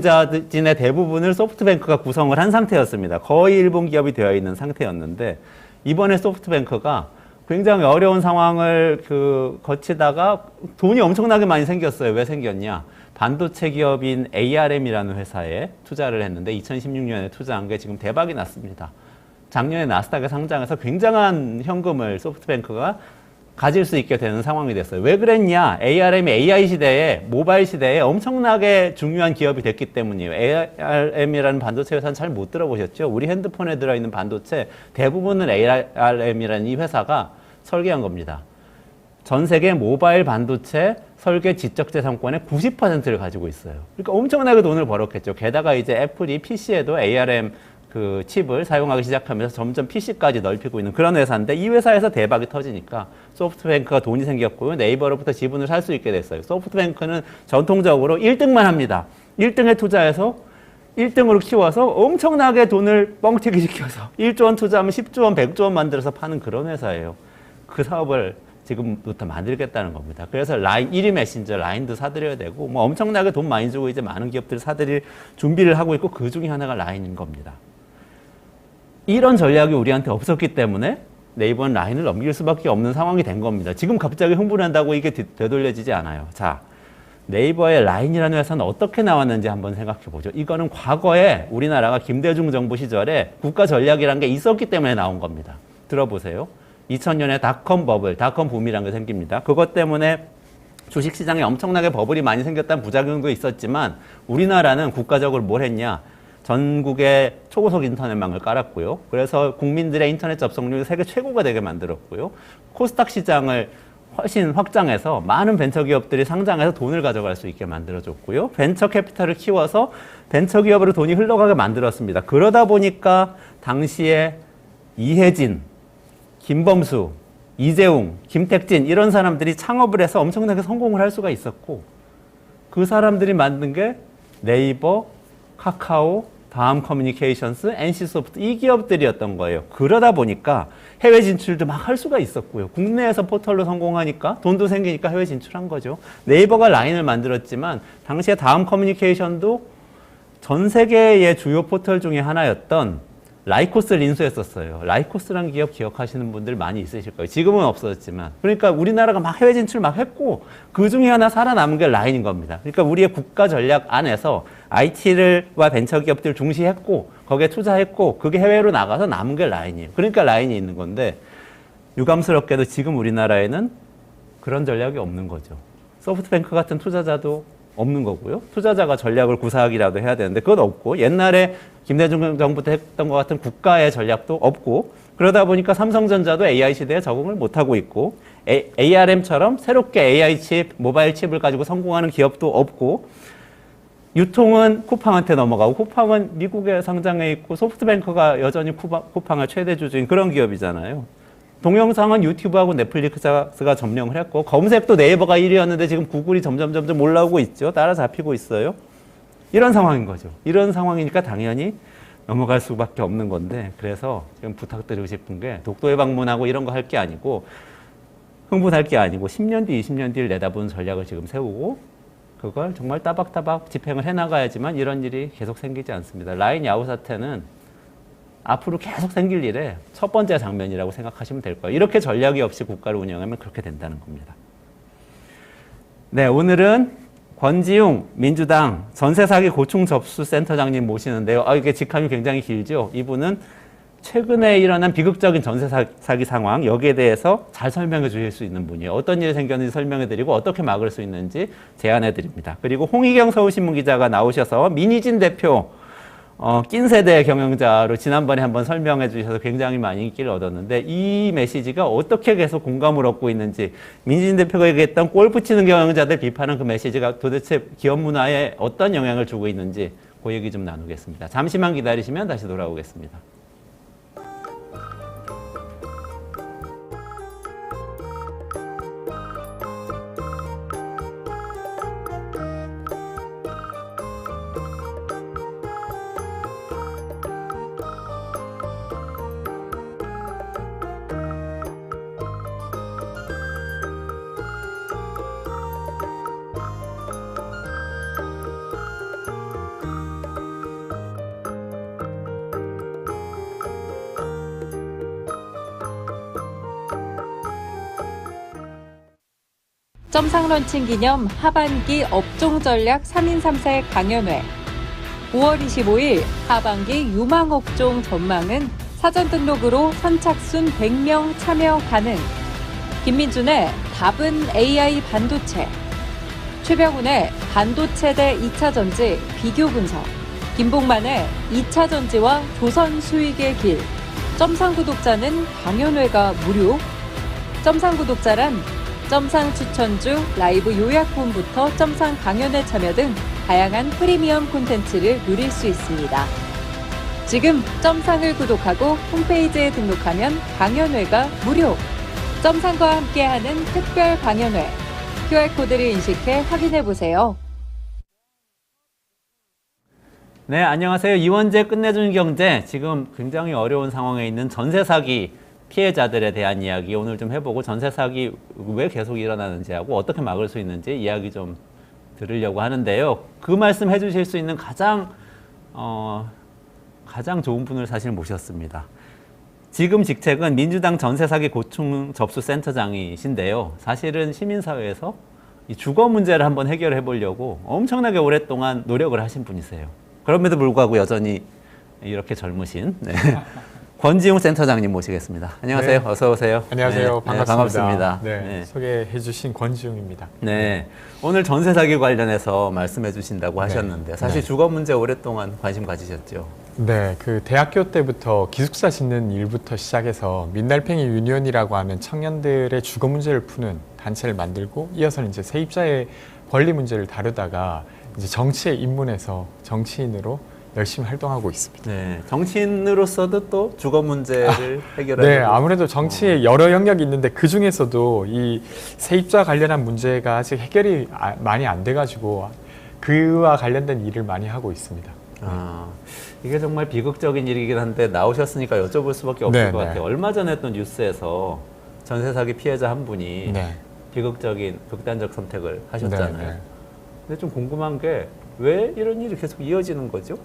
자진의 대부분을 소프트뱅크가 구성을 한 상태였습니다. 거의 일본 기업이 되어 있는 상태였는데 이번에 소프트뱅크가 굉장히 어려운 상황을 거치다가 돈이 엄청나게 많이 생겼어요. 왜 생겼냐? 반도체 기업인 ARM이라는 회사에 투자를 했는데 2016년에 투자한 게 지금 대박이 났습니다. 작년에 나스닥에 상장해서 굉장한 현금을 소프트뱅크가 가질 수 있게 되는 상황이 됐어요. 왜 그랬냐? ARM이 AI 시대에, 모바일 시대에 엄청나게 중요한 기업이 됐기 때문이에요. ARM이라는 반도체 회사는 잘 못 들어보셨죠? 우리 핸드폰에 들어있는 반도체 대부분은 ARM이라는 이 회사가 설계한 겁니다. 전 세계 모바일 반도체 설계 지적재산권의 90%를 가지고 있어요. 그러니까 엄청나게 돈을 벌었겠죠. 게다가 이제 애플이 PC에도 ARM 칩을 사용하기 시작하면서 점점 PC까지 넓히고 있는 그런 회사인데 이 회사에서 대박이 터지니까 소프트뱅크가 돈이 생겼고요. 네이버로부터 지분을 살 수 있게 됐어요. 소프트뱅크는 전통적으로 1등만 합니다. 1등에 투자해서 1등으로 키워서 엄청나게 돈을 뻥튀기 시켜서 1조 원 투자하면 10조 원, 100조 원 만들어서 파는 그런 회사예요. 그 사업을 지금부터 만들겠다는 겁니다. 그래서 라인, 1위 메신저 라인도 사들여야 되고 뭐 엄청나게 돈 많이 주고 이제 많은 기업들이 사들일 준비를 하고 있고 그 중에 하나가 라인인 겁니다. 이런 전략이 우리한테 없었기 때문에 네이버는 라인을 넘길 수밖에 없는 상황이 된 겁니다. 지금 갑자기 흥분한다고 이게 되돌려지지 않아요. 자, 네이버의 라인이라는 회사는 어떻게 나왔는지 한번 생각해 보죠. 이거는 과거에 우리나라가 김대중 정부 시절에 국가 전략이라는 게 있었기 때문에 나온 겁니다. 들어보세요. 2000년에 닷컴 버블, 닷컴 붐이라는 게 생깁니다. 그것 때문에 주식시장에 엄청나게 버블이 많이 생겼다는 부작용도 있었지만 우리나라는 국가적으로 뭘 했냐. 전국에 초고속 인터넷망을 깔았고요. 그래서 국민들의 인터넷 접속률이 세계 최고가 되게 만들었고요. 코스닥 시장을 훨씬 확장해서 많은 벤처기업들이 상장해서 돈을 가져갈 수 있게 만들어줬고요. 벤처 캐피탈을 키워서 벤처기업으로 돈이 흘러가게 만들었습니다. 그러다 보니까 당시에 이혜진, 김범수, 이재웅, 김택진 이런 사람들이 창업을 해서 엄청나게 성공을 할 수가 있었고 그 사람들이 만든 게 네이버, 카카오, 다음 커뮤니케이션스, NC소프트 이 기업들이었던 거예요. 그러다 보니까 해외 진출도 막 할 수가 있었고요. 국내에서 포털로 성공하니까 돈도 생기니까 해외 진출한 거죠. 네이버가 라인을 만들었지만 당시에 다음 커뮤니케이션도 전 세계의 주요 포털 중에 하나였던 라이코스를 인수했었어요. 라이코스라는 기업 기억하시는 분들 많이 있으실 거예요. 지금은 없어졌지만. 그러니까 우리나라가 막 해외 진출 막 했고 그 중에 하나 살아남은 게 라인인 겁니다. 그러니까 우리의 국가 전략 안에서 IT와 벤처기업들 중시했고 거기에 투자했고 그게 해외로 나가서 남은 게 라인이에요. 그러니까 라인이 있는 건데 유감스럽게도 지금 우리나라에는 그런 전략이 없는 거죠. 소프트뱅크 같은 투자자도 없는 거고요. 투자자가 전략을 구사하기라도 해야 되는데 그건 없고 옛날에 김대중 정부 때 했던 것 같은 국가의 전략도 없고 그러다 보니까 삼성전자도 AI 시대에 적응을 못하고 있고 ARM처럼 새롭게 AI 칩, 모바일 칩을 가지고 성공하는 기업도 없고 유통은 쿠팡한테 넘어가고 쿠팡은 미국에 상장해 있고 소프트뱅크가 여전히 쿠팡의 최대 주주인 그런 기업이잖아요. 동영상은 유튜브하고 넷플릭스가 점령을 했고 검색도 네이버가 1위였는데 지금 구글이 점점 올라오고 있죠. 따라잡히고 있어요. 이런 상황인 거죠. 이런 상황이니까 당연히 넘어갈 수밖에 없는 건데 그래서 지금 부탁드리고 싶은 게 독도에 방문하고 이런 거 할 게 아니고 흥분할 게 아니고 10년 뒤, 20년 뒤를 내다보는 전략을 지금 세우고 그걸 정말 따박따박 집행을 해나가야지만 이런 일이 계속 생기지 않습니다. 라인 야후 사태는 앞으로 계속 생길 일의 첫 번째 장면이라고 생각하시면 될 거예요. 이렇게 전략이 없이 국가를 운영하면 그렇게 된다는 겁니다. 네, 오늘은 권지웅 민주당 전세사기 고충 접수 센터장님 모시는데요. 이게 직함이 굉장히 길죠. 이분은 최근에 일어난 비극적인 전세 사기 상황 여기에 대해서 잘 설명해 주실 수 있는 분이에요. 어떤 일이 생겼는지 설명해 드리고 어떻게 막을 수 있는지 제안해 드립니다. 그리고 홍희경 서울신문 기자가 나오셔서 민희진 대표 낀 세대 경영자로 지난번에 한번 설명해 주셔서 굉장히 많이 인기를 얻었는데 이 메시지가 어떻게 계속 공감을 얻고 있는지 민희진 대표가 얘기했던 골프 치는 경영자들 비판한 그 메시지가 도대체 기업 문화에 어떤 영향을 주고 있는지 그 얘기 좀 나누겠습니다. 잠시만 기다리시면 다시 돌아오겠습니다. 점상 런칭 기념 하반기 업종 전략 3인 3색 강연회. 5월 25일 하반기 유망업종 전망은 사전 등록으로 선착순 100명 참여 가능. 김민준의 답은 AI 반도체. 최병훈의 반도체 대 2차 전지 비교 분석. 김봉만의 2차 전지와 조선 수익의 길. 점상 구독자는 강연회가 무료. 점상 구독자란 점상 추천주, 라이브 요약본부터 점상 강연회 참여 등 다양한 프리미엄 콘텐츠를 누릴 수 있습니다. 지금 점상을 구독하고 홈페이지에 등록하면 강연회가 무료. 점상과 함께하는 특별 강연회. QR코드를 인식해 확인해보세요. 네, 안녕하세요. 이원재 끝내주는 경제. 지금 굉장히 어려운 상황에 있는 전세 사기 피해자들에 대한 이야기 오늘 좀 해보고 전세 사기 왜 계속 일어나는지 하고 어떻게 막을 수 있는지 이야기 좀 들으려고 하는데요. 그 말씀 해주실 수 있는 가장 좋은 분을 사실 모셨습니다. 지금 직책은 민주당 전세 사기 고충 접수 센터장이신데요. 사실은 시민사회에서 이 주거 문제를 한번 해결해 보려고 엄청나게 오랫동안 노력을 하신 분이세요. 그럼에도 불구하고 여전히 이렇게 젊으신 권지웅 센터장님 모시겠습니다. 안녕하세요. 네. 어서 오세요. 안녕하세요. 반갑습니다. 반갑습니다. 네. 소개해 주신 권지웅입니다. 네. 오늘 전세 사기 관련해서 말씀해 주신다고 하셨는데 사실 주거 문제 오랫동안 관심 가지셨죠? 네, 그 대학교 때부터 기숙사 짓는 일부터 시작해서 민달팽이 유니온이라고 하는 청년들의 주거 문제를 푸는 단체를 만들고 이어서는 이제 세입자의 권리 문제를 다루다가 이제 정치에 입문해서 정치인으로 열심히 활동하고 있습니다. 네, 정치인으로서도 또 주거 문제를 해결하는. 네, 아무래도 정치에 여러 영역이 있는데 그 중에서도 이 세입자 관련한 문제가 아직 해결이 많이 안 돼가지고 그와 관련된 일을 많이 하고 있습니다. 이게 정말 비극적인 일이긴 한데 나오셨으니까 여쭤볼 수밖에 없을 것 같아요. 얼마 전에 또 뉴스에서 전세 사기 피해자 한 분이 비극적인 극단적 선택을 하셨잖아요. 근데 좀 궁금한 게 왜 이런 일이 계속 이어지는 거죠?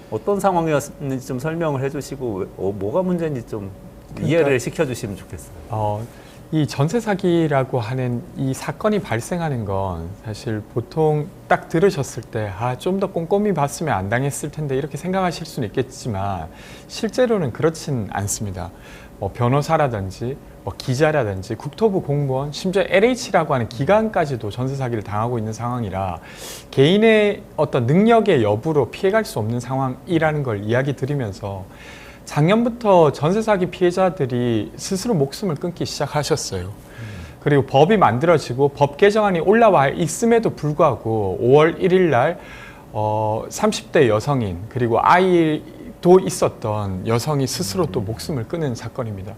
어떤 상황이었는지 좀 설명을 해주시고 뭐가 문제인지 좀 이해를 시켜주시면 좋겠어요. 이 전세 사기라고 하는 이 사건이 발생하는 건 사실 보통 딱 들으셨을 때 좀 더 꼼꼼히 봤으면 안 당했을 텐데 이렇게 생각하실 수는 있겠지만 실제로는 그렇진 않습니다. 변호사라든지 기자라든지 국토부 공무원, 심지어 LH라고 하는 기관까지도 전세 사기를 당하고 있는 상황이라 개인의 어떤 능력의 여부로 피해갈 수 없는 상황이라는 걸 이야기 드리면서 작년부터 전세 사기 피해자들이 스스로 목숨을 끊기 시작하셨어요. 그리고 법이 만들어지고 법 개정안이 올라와 있음에도 불구하고 5월 1일 날 30대 여성인 그리고 아이도 있었던 여성이 스스로 또 목숨을 끊은 사건입니다.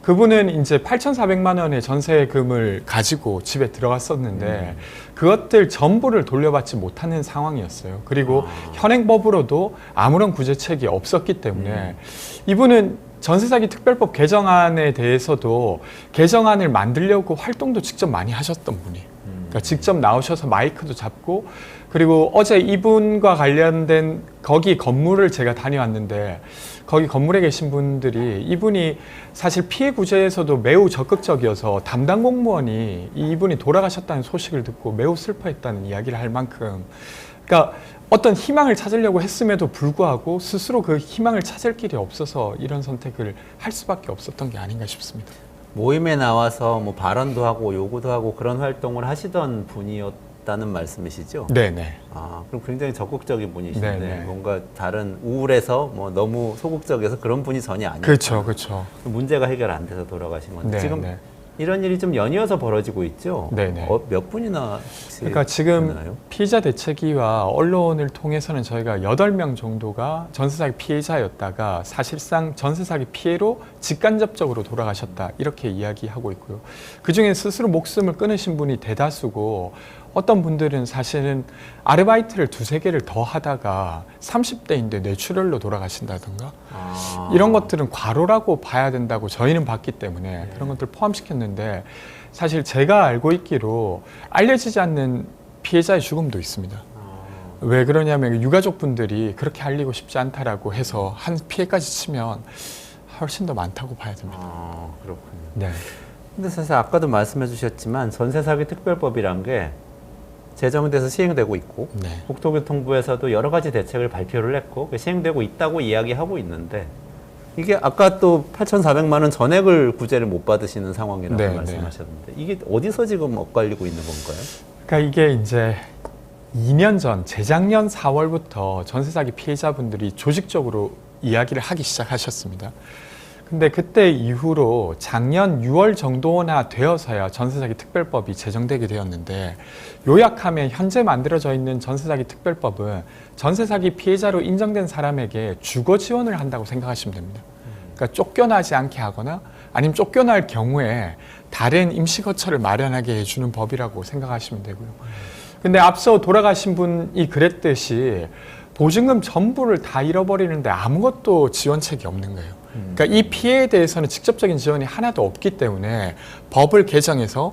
그분은 이제 8,400만 원의 전세금을 가지고 집에 들어갔었는데 그것들 전부를 돌려받지 못하는 상황이었어요. 그리고 현행법으로도 아무런 구제책이 없었기 때문에 이분은 전세사기 특별법 개정안에 대해서도 개정안을 만들려고 활동도 직접 많이 하셨던 분이에요. 그러니까 직접 나오셔서 마이크도 잡고 그리고 어제 이분과 관련된 거기 건물을 제가 다녀왔는데 거기 건물에 계신 분들이 이분이 사실 피해 구제에서도 매우 적극적이어서 담당 공무원이 이분이 돌아가셨다는 소식을 듣고 매우 슬퍼했다는 이야기를 할 만큼 그러니까 어떤 희망을 찾으려고 했음에도 불구하고 스스로 그 희망을 찾을 길이 없어서 이런 선택을 할 수밖에 없었던 게 아닌가 싶습니다. 모임에 나와서 뭐 발언도 하고 요구도 하고 그런 활동을 하시던 분이었다는 말씀이시죠? 네네. 그럼 굉장히 적극적인 분이신데 네네. 뭔가 다른 우울해서 뭐 너무 소극적이어서 그런 분이 전혀 아니에요. 그렇죠. 문제가 해결 안 돼서 돌아가신 건데 지금 이런 일이 좀 연이어서 벌어지고 있죠? 네네. 몇 분이나 그러니까 지금 됐나요? 피해자 대책위와 언론을 통해서는 저희가 8명 정도가 전세사기 피해자였다가 사실상 전세사기 피해로 직간접적으로 돌아가셨다 이렇게 이야기하고 있고요. 그중에 스스로 목숨을 끊으신 분이 대다수고 어떤 분들은 사실은 아르바이트를 2-3개를 더 하다가 30대인데 뇌출혈로 돌아가신다든가 이런 것들은 과로라고 봐야 된다고 저희는 봤기 때문에 그런 것들을 포함시켰는데 사실 제가 알고 있기로 알려지지 않는 피해자의 죽음도 있습니다. 왜 그러냐면 유가족분들이 그렇게 알리고 싶지 않다라고 해서 한 피해까지 치면 훨씬 더 많다고 봐야 됩니다. 그렇군요. 네. 근데 사실 아까도 말씀해 주셨지만 전세 사기 특별법이란 게 제정돼서 시행되고 있고 네. 국토교통부에서도 여러 가지 대책을 발표를 했고 시행되고 있다고 이야기하고 있는데 이게 아까 또 8,400만 원 전액을 구제를 못 받으시는 상황이라고 네, 말씀하셨는데 이게 어디서 지금 엇갈리고 있는 건가요? 그러니까 이게 이제 2년 전, 재작년 4월부터 전세 사기 피해자분들이 조직적으로 이야기를 하기 시작하셨습니다. 근데 그때 이후로 작년 6월 정도나 되어서야 전세사기 특별법이 제정되게 되었는데, 요약하면 현재 만들어져 있는 전세사기 특별법은 전세사기 피해자로 인정된 사람에게 주거 지원을 한다고 생각하시면 됩니다. 그러니까 쫓겨나지 않게 하거나 아니면 쫓겨날 경우에 다른 임시거처를 마련하게 해주는 법이라고 생각하시면 되고요. 근데 앞서 돌아가신 분이 그랬듯이 보증금 전부를 다 잃어버리는데 아무것도 지원책이 없는 거예요. 그러니까 이 피해에 대해서는 직접적인 지원이 하나도 없기 때문에 법을 개정해서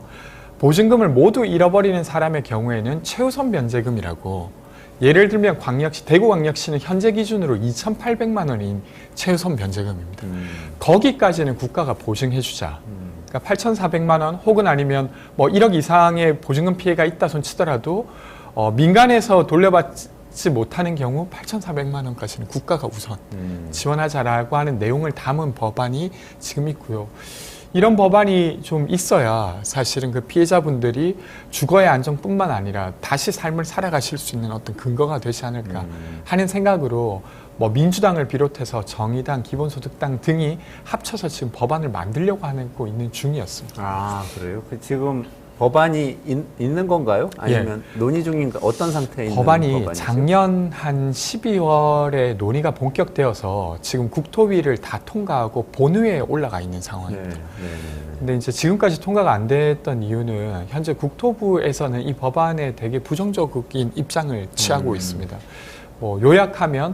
보증금을 모두 잃어버리는 사람의 경우에는 최우선 변제금이라고, 예를 들면 광역시, 대구광역시는 현재 기준으로 2,800만 원인 최우선 변제금입니다. 거기까지는 국가가 보증해주자. 그러니까 8,400만 원 혹은 아니면 뭐 1억 이상의 보증금 피해가 있다 손 치더라도 민간에서 돌려받지 못하는 경우 8,400만 원까지는 국가가 우선 지원하자라고 하는 내용을 담은 법안이 지금 있고요. 이런 법안이 좀 있어야 사실은 그 피해자분들이 주거의 안정뿐만 아니라 다시 삶을 살아가실 수 있는 어떤 근거가 되지 않을까 하는 생각으로 뭐 민주당을 비롯해서 정의당, 기본소득당 등이 합쳐서 지금 법안을 만들려고 하고 있는 중이었습니다. 아, 그래요? 지금 법안이 있는 건가요? 아니면 논의 중인가? 어떤 상태에 있는 법안이 법안이죠? 작년 한 12월에 논의가 본격되어서 지금 국토위를 다 통과하고 본회의에 올라가 있는 상황입니다. 네. 근데 이제 지금까지 통과가 안 됐던 이유는 현재 국토부에서는 이 법안에 되게 부정적인 입장을 취하고 있습니다. 뭐 요약하면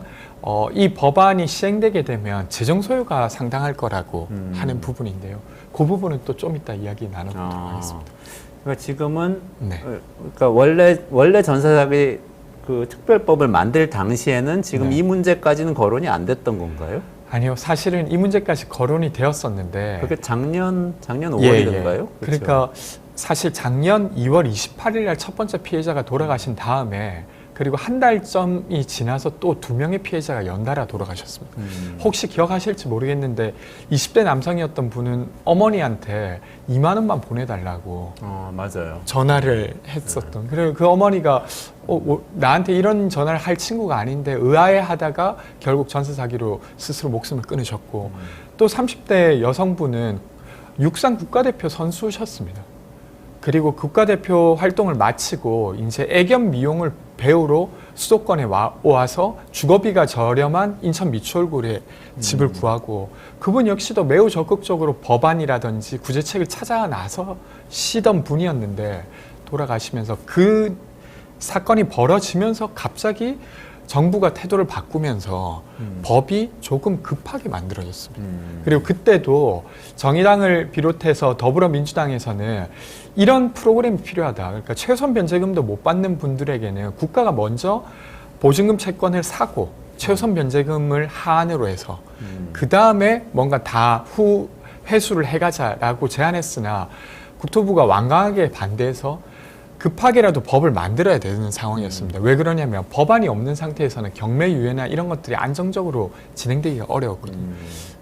이 법안이 시행되게 되면 재정 소요가 상당할 거라고 하는 부분인데요. 그 부분은 또 좀 이따 이야기 나눠보도록 하겠습니다. 그러니까 지금은 네. 그러니까 원래 전세사기 그 특별법을 만들 당시에는 지금 네. 이 문제까지는 거론이 안 됐던 건가요? 아니요, 사실은 이 문제까지 거론이 되었었는데 그게 작년 5월이던가요? 그러니까 사실 작년 2월 28일 날 첫 번째 피해자가 돌아가신 다음에 그리고 한 달쯤이 지나서 또 2명의 피해자가 연달아 돌아가셨습니다. 혹시 기억하실지 모르겠는데 20대 남성이었던 분은 어머니한테 2만 원만 보내달라고 맞아요. 전화를 했었던. 그리고 그 어머니가 나한테 이런 전화를 할 친구가 아닌데 의아해하다가 결국 전세 사기로 스스로 목숨을 끊으셨고, 또 30대 여성분은 육상 국가대표 선수셨습니다. 그리고 국가대표 활동을 마치고 이제 애견 미용을 배우러 수도권에 와서 주거비가 저렴한 인천 미추홀구에 집을 구하고, 그분 역시도 매우 적극적으로 법안이라든지 구제책을 찾아 나서시던 분이었는데 돌아가시면서 그 사건이 벌어지면서 갑자기 정부가 태도를 바꾸면서 법이 조금 급하게 만들어졌습니다. 그리고 그때도 정의당을 비롯해서 더불어민주당에서는 이런 프로그램이 필요하다. 그러니까 최우선 변제금도 못 받는 분들에게는 국가가 먼저 보증금 채권을 사고 최우선 변제금을 하한으로 해서 그 다음에 뭔가 다 후 회수를 해가자라고 제안했으나 국토부가 완강하게 반대해서 급하게라도 법을 만들어야 되는 상황이었습니다. 왜 그러냐면 법안이 없는 상태에서는 경매유예나 이런 것들이 안정적으로 진행되기가 어려웠거든요.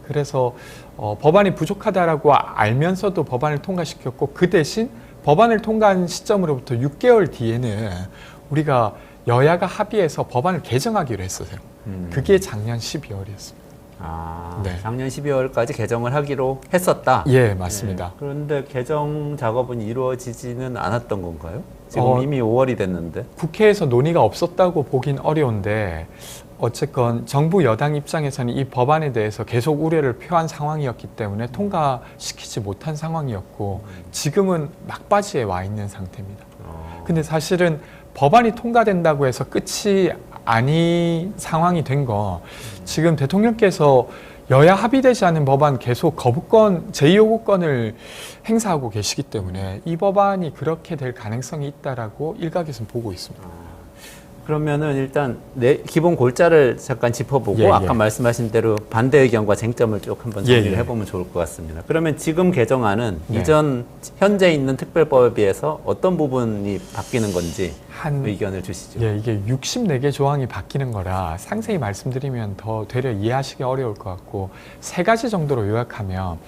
그래서 법안이 부족하다라고 알면서도 법안을 통과시켰고, 그 대신 법안을 통과한 시점으로부터 6개월 뒤에는 우리가 여야가 합의해서 법안을 개정하기로 했었어요. 그게 작년 12월이었습니다. 네. 작년 12월까지 개정을 하기로 했었다. 예, 맞습니다. 네. 그런데 개정 작업은 이루어지지는 않았던 건가요? 지금 이미 5월이 됐는데. 국회에서 논의가 없었다고 보긴 어려운데 어쨌건 정부 여당 입장에서는 이 법안에 대해서 계속 우려를 표한 상황이었기 때문에 통과시키지 못한 상황이었고, 지금은 막바지에 와 있는 상태입니다. 근데 사실은 법안이 통과된다고 해서 끝이 아닌 상황이 된 거, 지금 대통령께서 여야 합의되지 않은 법안 계속 거부권, 제2요구권을 행사하고 계시기 때문에 이 법안이 그렇게 될 가능성이 있다라고 일각에서는 보고 있습니다. 그러면은 일단 기본 골자를 잠깐 짚어보고 예, 예. 아까 말씀하신 대로 반대 의견과 쟁점을 쭉 한번 예, 정리를 예. 해보면 좋을 것 같습니다. 그러면 지금 개정안은 네. 현재 있는 특별법에 비해서 어떤 부분이 바뀌는 건지 한 의견을 주시죠. 예, 이게 64개 조항이 바뀌는 거라 상세히 말씀드리면 더 되려 이해하시기 어려울 것 같고 세 가지 정도로 요약하면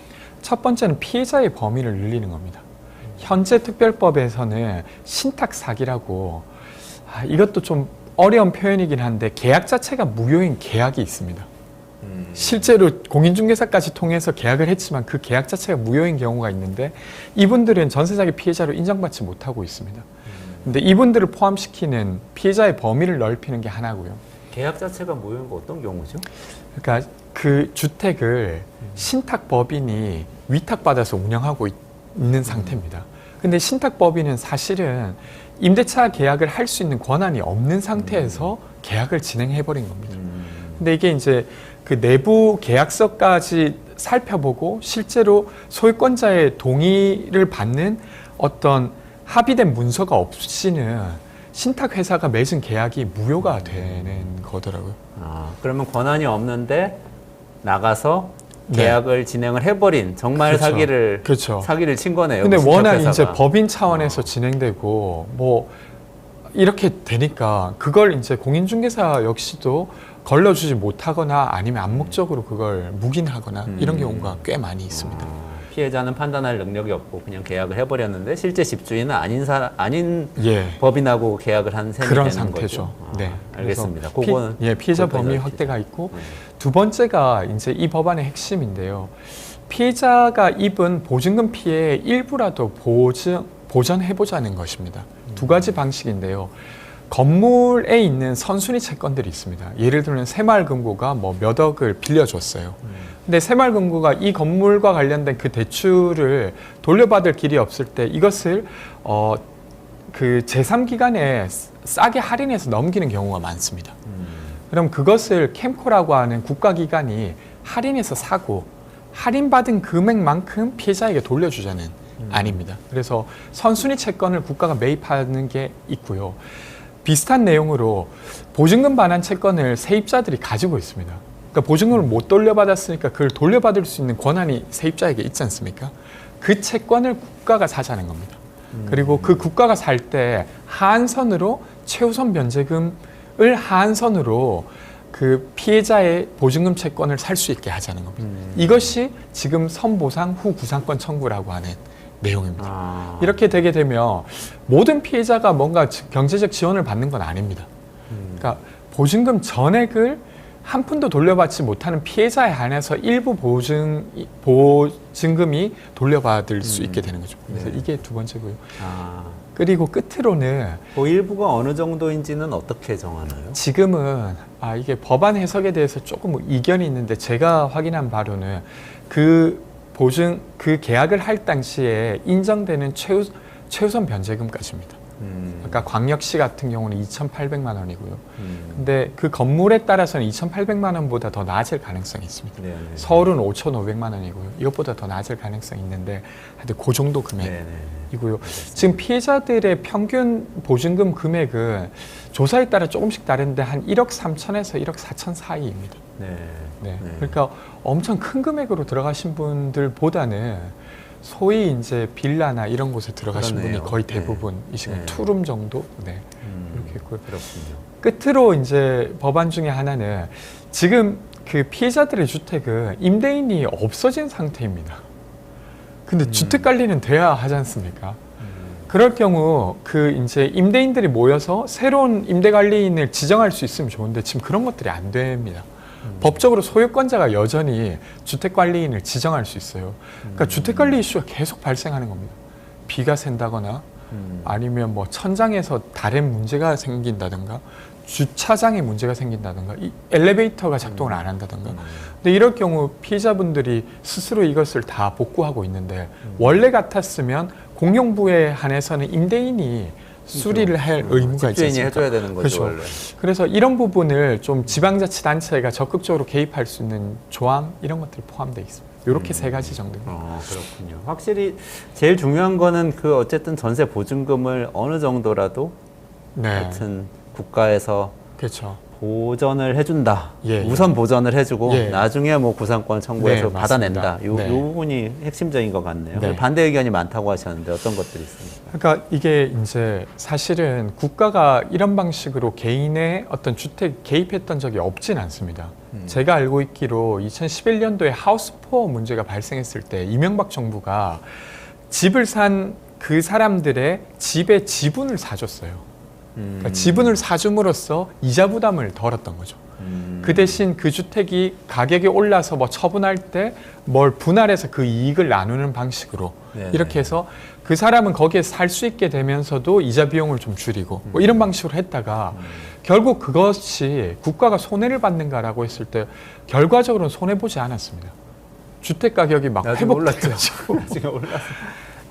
첫 번째는 피해자의 범위를 늘리는 겁니다. 현재 특별법에서는 신탁 사기라고 이것도 좀 어려운 표현이긴 한데 계약 자체가 무효인 계약이 있습니다. 실제로 공인중개사까지 통해서 계약을 했지만 그 계약 자체가 무효인 경우가 있는데 이분들은 전세 사기 피해자로 인정받지 못하고 있습니다. 근데 이분들을 포함시키는 피해자의 범위를 넓히는 게 하나고요. 계약 자체가 무효인 거 어떤 경우죠? 그러니까 그 주택을 신탁법인이 위탁받아서 운영하고 있는 상태입니다. 근데 신탁법인은 사실은 임대차 계약을 할 수 있는 권한이 없는 상태에서 계약을 진행해버린 겁니다. 근데 이게 이제 그 내부 계약서까지 살펴보고 실제로 소유권자의 동의를 받는 어떤 합의된 문서가 없이는 신탁회사가 맺은 계약이 무효가 되는 거더라고요. 그러면 권한이 없는데 나가서 네. 계약을 진행을 해버린 정말 그렇죠. 그렇죠. 사기를 친 거네요. 근데 그 워낙 신탁회사가. 이제 법인 차원에서 진행되고 뭐 이렇게 되니까 그걸 이제 공인중개사 역시도 걸러주지 못하거나 아니면 암묵적으로 그걸 묵인하거나 이런 경우가 꽤 많이 있습니다. 피해자는 판단할 능력이 없고 그냥 계약을 해버렸는데 실제 집주인은 아닌 예. 법인하고 계약을 한 셈이 그런 되는 상태죠. 거죠. 네. 알겠습니다. 그래서 그거는 피해자 거기까지 범위 알겠죠. 확대가 있고 두 번째가 이제 이 법안의 핵심인데요. 피해자가 입은 보증금 피해의 일부라도 보전해보자는 것입니다. 두 가지 방식인데요. 건물에 있는 선순위 채권들이 있습니다. 예를 들면 새마을금고가 뭐 몇 억을 빌려줬어요. 근데 새마을금고가 이 건물과 관련된 그 대출을 돌려받을 길이 없을 때 이것을 그 제3기관에 싸게 할인해서 넘기는 경우가 많습니다. 그럼 그것을 캠코라고 하는 국가기관이 할인해서 사고 할인받은 금액만큼 피해자에게 돌려주자는 아닙니다. 그래서 선순위 채권을 국가가 매입하는 게 있고요. 비슷한 내용으로 보증금 반환 채권을 세입자들이 가지고 있습니다. 그러니까 보증금을 못 돌려받았으니까 그걸 돌려받을 수 있는 권한이 세입자에게 있지 않습니까? 그 채권을 국가가 사자는 겁니다. 그리고 그 국가가 살 때 하한선으로 최우선 변제금을 하한선으로 그 피해자의 보증금 채권을 살 수 있게 하자는 겁니다. 이것이 지금 선보상 후 구상권 청구라고 하는 내용입니다. 이렇게 되게 되면 모든 피해자가 뭔가 경제적 지원을 받는 건 아닙니다. 그러니까 보증금 전액을 한 푼도 돌려받지 못하는 피해자에 한해서 일부 보증금이 돌려받을 수 있게 되는 거죠. 그래서 네. 이게 두 번째고요. 그리고 끝으로는 그 일부가 어느 정도인지는 어떻게 정하나요? 지금은 이게 법안 해석에 대해서 조금 이견이 있는데 제가 확인한 바로는 그 계약을 할 당시에 인정되는 최우선 변제금까지입니다. 그러니까 광역시 같은 경우는 2,800만 원이고요. 근데 그 건물에 따라서는 2,800만 원보다 더 낮을 가능성이 있습니다. 네네. 서울은 5,500만 원이고요. 이것보다 더 낮을 가능성이 있는데 하여튼 그 정도 금액이고요. 지금 피해자들의 평균 보증금 금액은 조사에 따라 조금씩 다른데 한 1억 3천에서 1억 4천 사이입니다. 네. 네. 그러니까 엄청 큰 금액으로 들어가신 분들보다는 소위 이제 빌라나 이런 곳에 들어가신 그러네요. 분이 거의 대부분이시고 네. 투룸 정도 이렇게 있고요. 그렇군요. 끝으로 이제 법안 중에 하나는 지금 그 피해자들의 주택은 임대인이 없어진 상태입니다. 근데 주택 관리는 돼야 하지 않습니까? 그럴 경우 그 이제 임대인들이 모여서 새로운 임대 관리인을 지정할 수 있으면 좋은데 지금 그런 것들이 안 됩니다. 법적으로 소유권자가 여전히 주택관리인을 지정할 수 있어요. 그러니까 주택관리 이슈가 계속 발생하는 겁니다. 비가 샌다거나 아니면 뭐 천장에서 다른 문제가 생긴다든가 주차장에 문제가 생긴다든가 이 엘리베이터가 작동을 안 한다든가 근데 이럴 경우 피해자분들이 스스로 이것을 다 복구하고 있는데 원래 같았으면 공용부에 한해서는 임대인이 수리를 할 의무가 있지 집주인이 않습니까? 해줘야 되는 거죠. 그렇죠. 원래. 그래서 이런 부분을 좀 지방자치단체가 적극적으로 개입할 수 있는 조항 이런 것들이 포함되어 있습니다. 이렇게 세 가지 정도입니다. 그렇군요. 확실히 제일 중요한 거는 그 어쨌든 전세 보증금을 어느 정도라도 네. 하여튼 국가에서 그렇죠. 보전을 해준다. 예, 우선 보전을 해주고 예. 나중에 뭐 구상권 청구해서 네, 받아낸다. 맞습니다. 요 네. 부분이 핵심적인 것 같네요. 네. 반대 의견이 많다고 하셨는데 어떤 것들이 있습니까? 그러니까 이게 이제 사실은 국가가 이런 방식으로 개인의 어떤 주택 개입했던 적이 없진 않습니다. 제가 알고 있기로 2011년도에 하우스포어 문제가 발생했을 때 이명박 정부가 집을 산 그 사람들의 집의 지분을 사줬어요. 그러니까 지분을 사줌으로써 이자 부담을 덜었던 거죠. 그 대신 그 주택이 가격이 올라서 뭐 처분할 때 뭘 분할해서 그 이익을 나누는 방식으로 네네. 이렇게 해서 그 사람은 거기에 살 수 있게 되면서도 이자 비용을 좀 줄이고 뭐 이런 방식으로 했다가 결국 그것이 국가가 손해를 받는가라고 했을 때 결과적으로는 손해보지 않았습니다. 주택 가격이 막 나중에 올랐죠. 회복돼가지고 나중에 올랐어.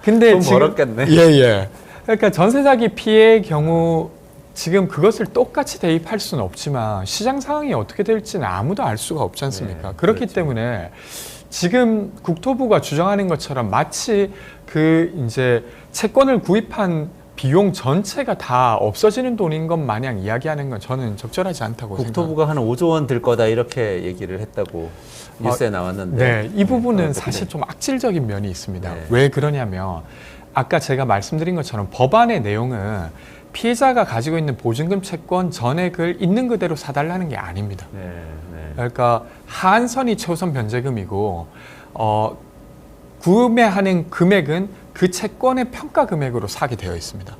근데 돈 지금 벌었겠네. 예. 그러니까 전세 사기 피해의 경우 지금 그것을 똑같이 대입할 수는 없지만 시장 상황이 어떻게 될지는 아무도 알 수가 없지 않습니까? 네, 그렇기 그렇죠. 때문에 지금 국토부가 주장하는 것처럼 마치 그 이제 채권을 구입한 비용 전체가 다 없어지는 돈인 것 마냥 이야기하는 건 저는 적절하지 않다고 생각합니다. 국토부가 한 5조 원 들 거다 이렇게 얘기를 했다고 뉴스에 나왔는데. 네, 이 부분은 어떻게 사실 좀 악질적인 면이 있습니다. 네. 왜 그러냐면 아까 제가 말씀드린 것처럼 법안의 내용은 피해자가 가지고 있는 보증금 채권 전액을 있는 그대로 사달라는 게 아닙니다. 네, 네. 그러니까 하한선이 최우선 변제금이고 구매하는 금액은 그 채권의 평가 금액으로 사게 되어 있습니다.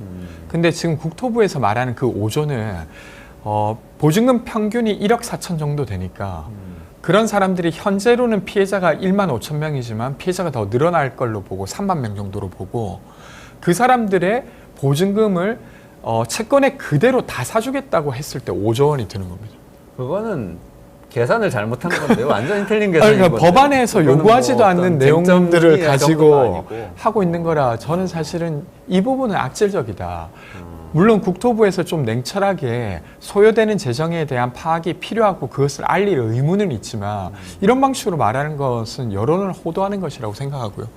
근데 지금 국토부에서 말하는 그 5조는 보증금 평균이 1억 4천 정도 되니까 그런 사람들이 현재로는 피해자가 1만 5천 명이지만 피해자가 더 늘어날 걸로 보고 3만 명 정도로 보고 그 사람들의 보증금을 채권에 그대로 다 사주겠다고 했을 때 5조 원이 드는 겁니다. 그거는 계산을 잘못한 건데요. 완전히 틀린 계산인 그러니까 건데. 법안에서 그거는 요구하지도 뭐 않는 어떤 내용들을 쟁점이야 가지고 정도가 아니고. 하고 있는 거라 저는 사실은 이 부분은 악질적이다. 물론 국토부에서 좀 냉철하게 소요되는 재정에 대한 파악이 필요하고 그것을 알릴 의무는 있지만 이런 방식으로 말하는 것은 여론을 호도하는 것이라고 생각하고요.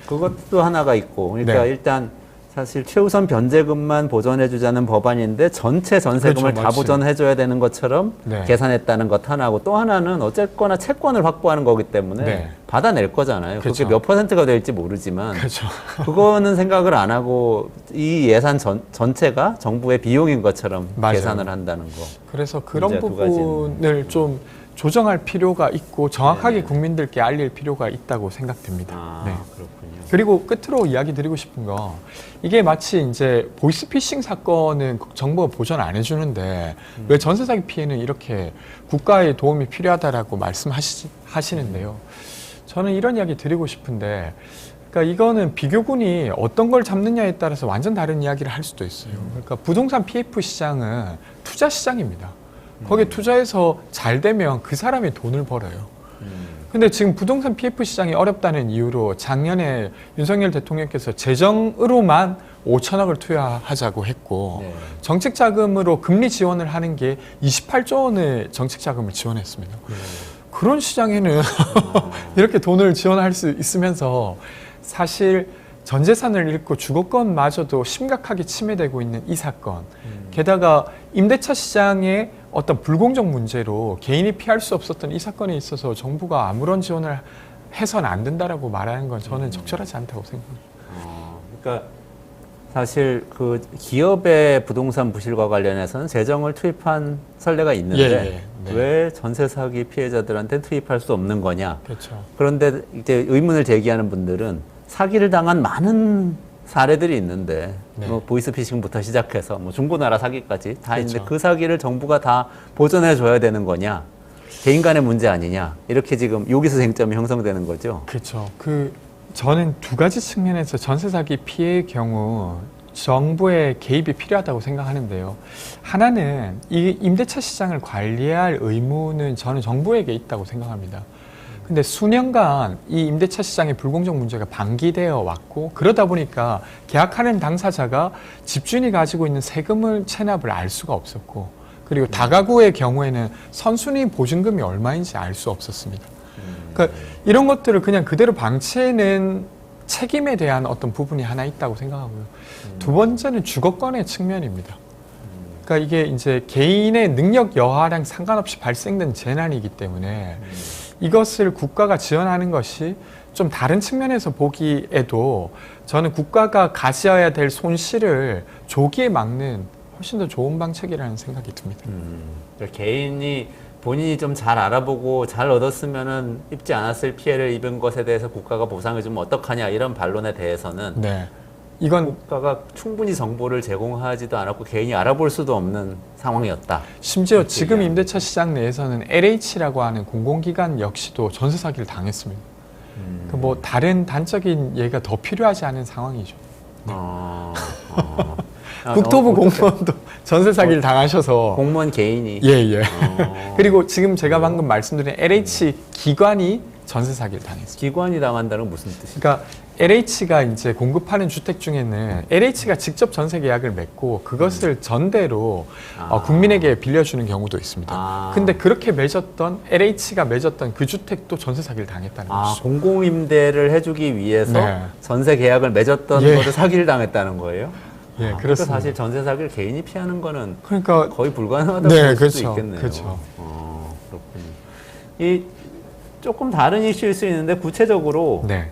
그것도 하나가 있고, 그러니까 네. 일단 사실 최우선 변제금만 보전해주자는 법안인데 전체 전세금을 그렇죠, 다 맞지. 보전해줘야 되는 것처럼 네. 계산했다는 것 하나고 또 하나는 어쨌거나 채권을 확보하는 거기 때문에 네. 받아낼 거잖아요. 그렇죠. 그게 몇 퍼센트가 될지 모르지만 그렇죠. 그거는 생각을 안 하고 이 예산 전체가 정부의 비용인 것처럼 맞아요. 계산을 한다는 거. 그래서 그런 문제 두 가지는. 부분을 좀 조정할 필요가 있고 정확하게 네네. 국민들께 알릴 필요가 있다고 생각됩니다. 네. 그렇군요. 그리고 끝으로 이야기 드리고 싶은 거 이게 마치 이제 보이스피싱 사건은 정부가 보전 안 해주는데 왜 전세 사기 피해는 이렇게 국가의 도움이 필요하다라고 말씀하시는데요. 저는 이런 이야기 드리고 싶은데 그러니까 이거는 비교군이 어떤 걸 잡느냐에 따라서 완전 다른 이야기를 할 수도 있어요. 그러니까 부동산 PF 시장은 투자 시장입니다. 거기에 투자해서 잘 되면 그 사람이 돈을 벌어요. 근데 지금 부동산 PF 시장이 어렵다는 이유로 작년에 윤석열 대통령께서 재정으로만 5천억을 투여하자고 했고 네. 정책 자금으로 금리 지원을 하는 게 28조 원의 정책 자금을 지원했습니다. 그런 시장에는 이렇게 돈을 지원할 수 있으면서 사실 전 재산을 잃고 주거권마저도 심각하게 침해되고 있는 이 사건. 게다가 임대차 시장의 어떤 불공정 문제로 개인이 피할 수 없었던 이 사건에 있어서 정부가 아무런 지원을 해서는 안 된다라고 말하는 건 저는 적절하지 않다고 생각합니다. 그러니까 사실 그 기업의 부동산 부실과 관련해서는 재정을 투입한 선례가 있는데 네. 왜 전세 사기 피해자들한테 투입할 수 없는 거냐? 그렇죠. 그런데 이제 의문을 제기하는 분들은 사기를 당한 많은 사례들이 있는데 네. 뭐 보이스피싱부터 시작해서 뭐 중고나라 사기까지 다 있는데 그렇죠. 그 사기를 정부가 다 보전해 줘야 되는 거냐? 개인 간의 문제 아니냐? 이렇게 지금 여기서 쟁점이 형성되는 거죠. 그렇죠. 저는 두 가지 측면에서 전세 사기 피해의 경우 정부의 개입이 필요하다고 생각하는데요. 하나는 이 임대차 시장을 관리할 의무는 저는 정부에게 있다고 생각합니다. 근데 수년간 이 임대차 시장의 불공정 문제가 방기되어 왔고 그러다 보니까 계약하는 당사자가 집주인이 가지고 있는 세금을 체납을 알 수가 없었고 그리고 다가구의 경우에는 선순위 보증금이 얼마인지 알 수 없었습니다. 그러니까 이런 것들을 그냥 그대로 방치해낸 책임에 대한 어떤 부분이 하나 있다고 생각하고요. 두 번째는 주거권의 측면입니다. 그러니까 이게 이제 개인의 능력 여하랑 상관없이 발생된 재난이기 때문에 이것을 국가가 지원하는 것이 좀 다른 측면에서 보기에도 저는 국가가 가져야 될 손실을 조기에 막는 훨씬 더 좋은 방책이라는 생각이 듭니다. 그러니까 개인이 본인이 좀 잘 알아보고 잘 얻었으면은 입지 않았을 피해를 입은 것에 대해서 국가가 보상을 주면 어떡하냐 이런 반론에 대해서는 네. 이건 국가가 충분히 정보를 제공하지도 않았고 개인이 알아볼 수도 없는 상황이었다. 심지어 그렇게 지금 얘기하는 임대차 시장 내에서는 LH라고 하는 공공기관 역시도 전세 사기를 당했습니다. 그 뭐 다른 단적인 예가 더 필요하지 않은 상황이죠. 국토부 공무원도 전세 사기를 당하셔서 공무원 개인이 예예. 그리고 지금 제가 방금 말씀드린 LH 기관이 전세 사기를 당했습니다. 기관이 당한다는 무슨 뜻이죠? 그러니까 LH가 이제 공급하는 주택 중에는 LH가 직접 전세 계약을 맺고 그것을 전대로 국민에게 빌려주는 경우도 있습니다. 근데 그렇게 맺었던 LH가 맺었던 그 주택도 전세 사기를 당했다는 것이죠. 공공임대를 해주기 위해서 네. 전세 계약을 맺었던 예. 것을 사기를 당했다는 거예요? 예, 그래서 그렇습니다. 사실 전세 사기를 개인이 피하는 거는 그러니까 거의 불가능하다고 네, 볼 그렇죠. 수도 있겠네요. 그렇죠. 그렇군요. 이 조금 다른 이슈일 수 있는데 구체적으로 네.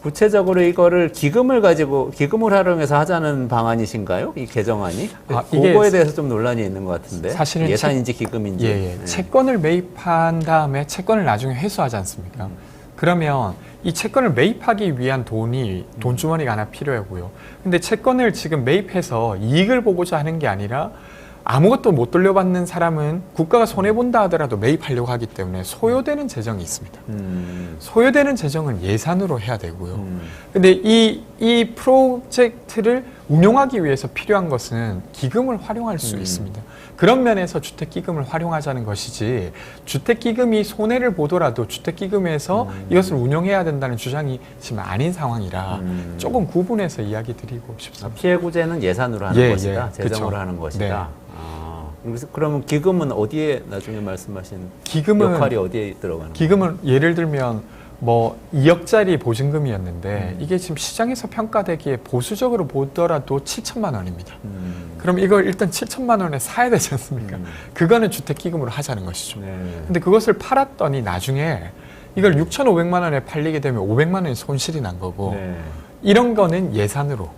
이거를 기금을 활용해서 하자는 방안이신가요? 이 개정안이? 이게 그거에 대해서 좀 논란이 있는 것 같은데. 사실은 예산인지 기금인지. 예. 네. 채권을 매입한 다음에 채권을 나중에 회수하지 않습니까? 그러면 이 채권을 매입하기 위한 돈주머니가 하나 필요하고요. 근데 채권을 지금 매입해서 이익을 보고자 하는 게 아니라 아무것도 못 돌려받는 사람은 국가가 손해본다 하더라도 매입하려고 하기 때문에 소요되는 재정이 있습니다. 소요되는 재정은 예산으로 해야 되고요. 근데 이 프로젝트를 운용하기 위해서 필요한 것은 기금을 활용할 수 있습니다. 그런 면에서 주택기금을 활용하자는 것이지 주택기금이 손해를 보더라도 주택기금에서 이것을 운용해야 된다는 주장이 지금 아닌 상황이라 조금 구분해서 이야기 드리고 싶습니다. 피해 구제는 예산으로 하는 것이다. 재정으로 그쵸. 하는 것이다. 네. 그러면 기금은 어디에 나중에 말씀하신 기금은 역할이 어디에 들어가는 거예요? 기금은 예를 들면 뭐 2억짜리 보증금이었는데 이게 지금 시장에서 평가되기에 보수적으로 보더라도 7천만 원입니다. 그럼 이걸 일단 7천만 원에 사야 되지 않습니까? 그거는 주택기금으로 하자는 것이죠. 네. 근데 그것을 팔았더니 나중에 이걸 6,500만 원에 팔리게 되면 500만 원이 손실이 난 거고 네. 이런 거는 예산으로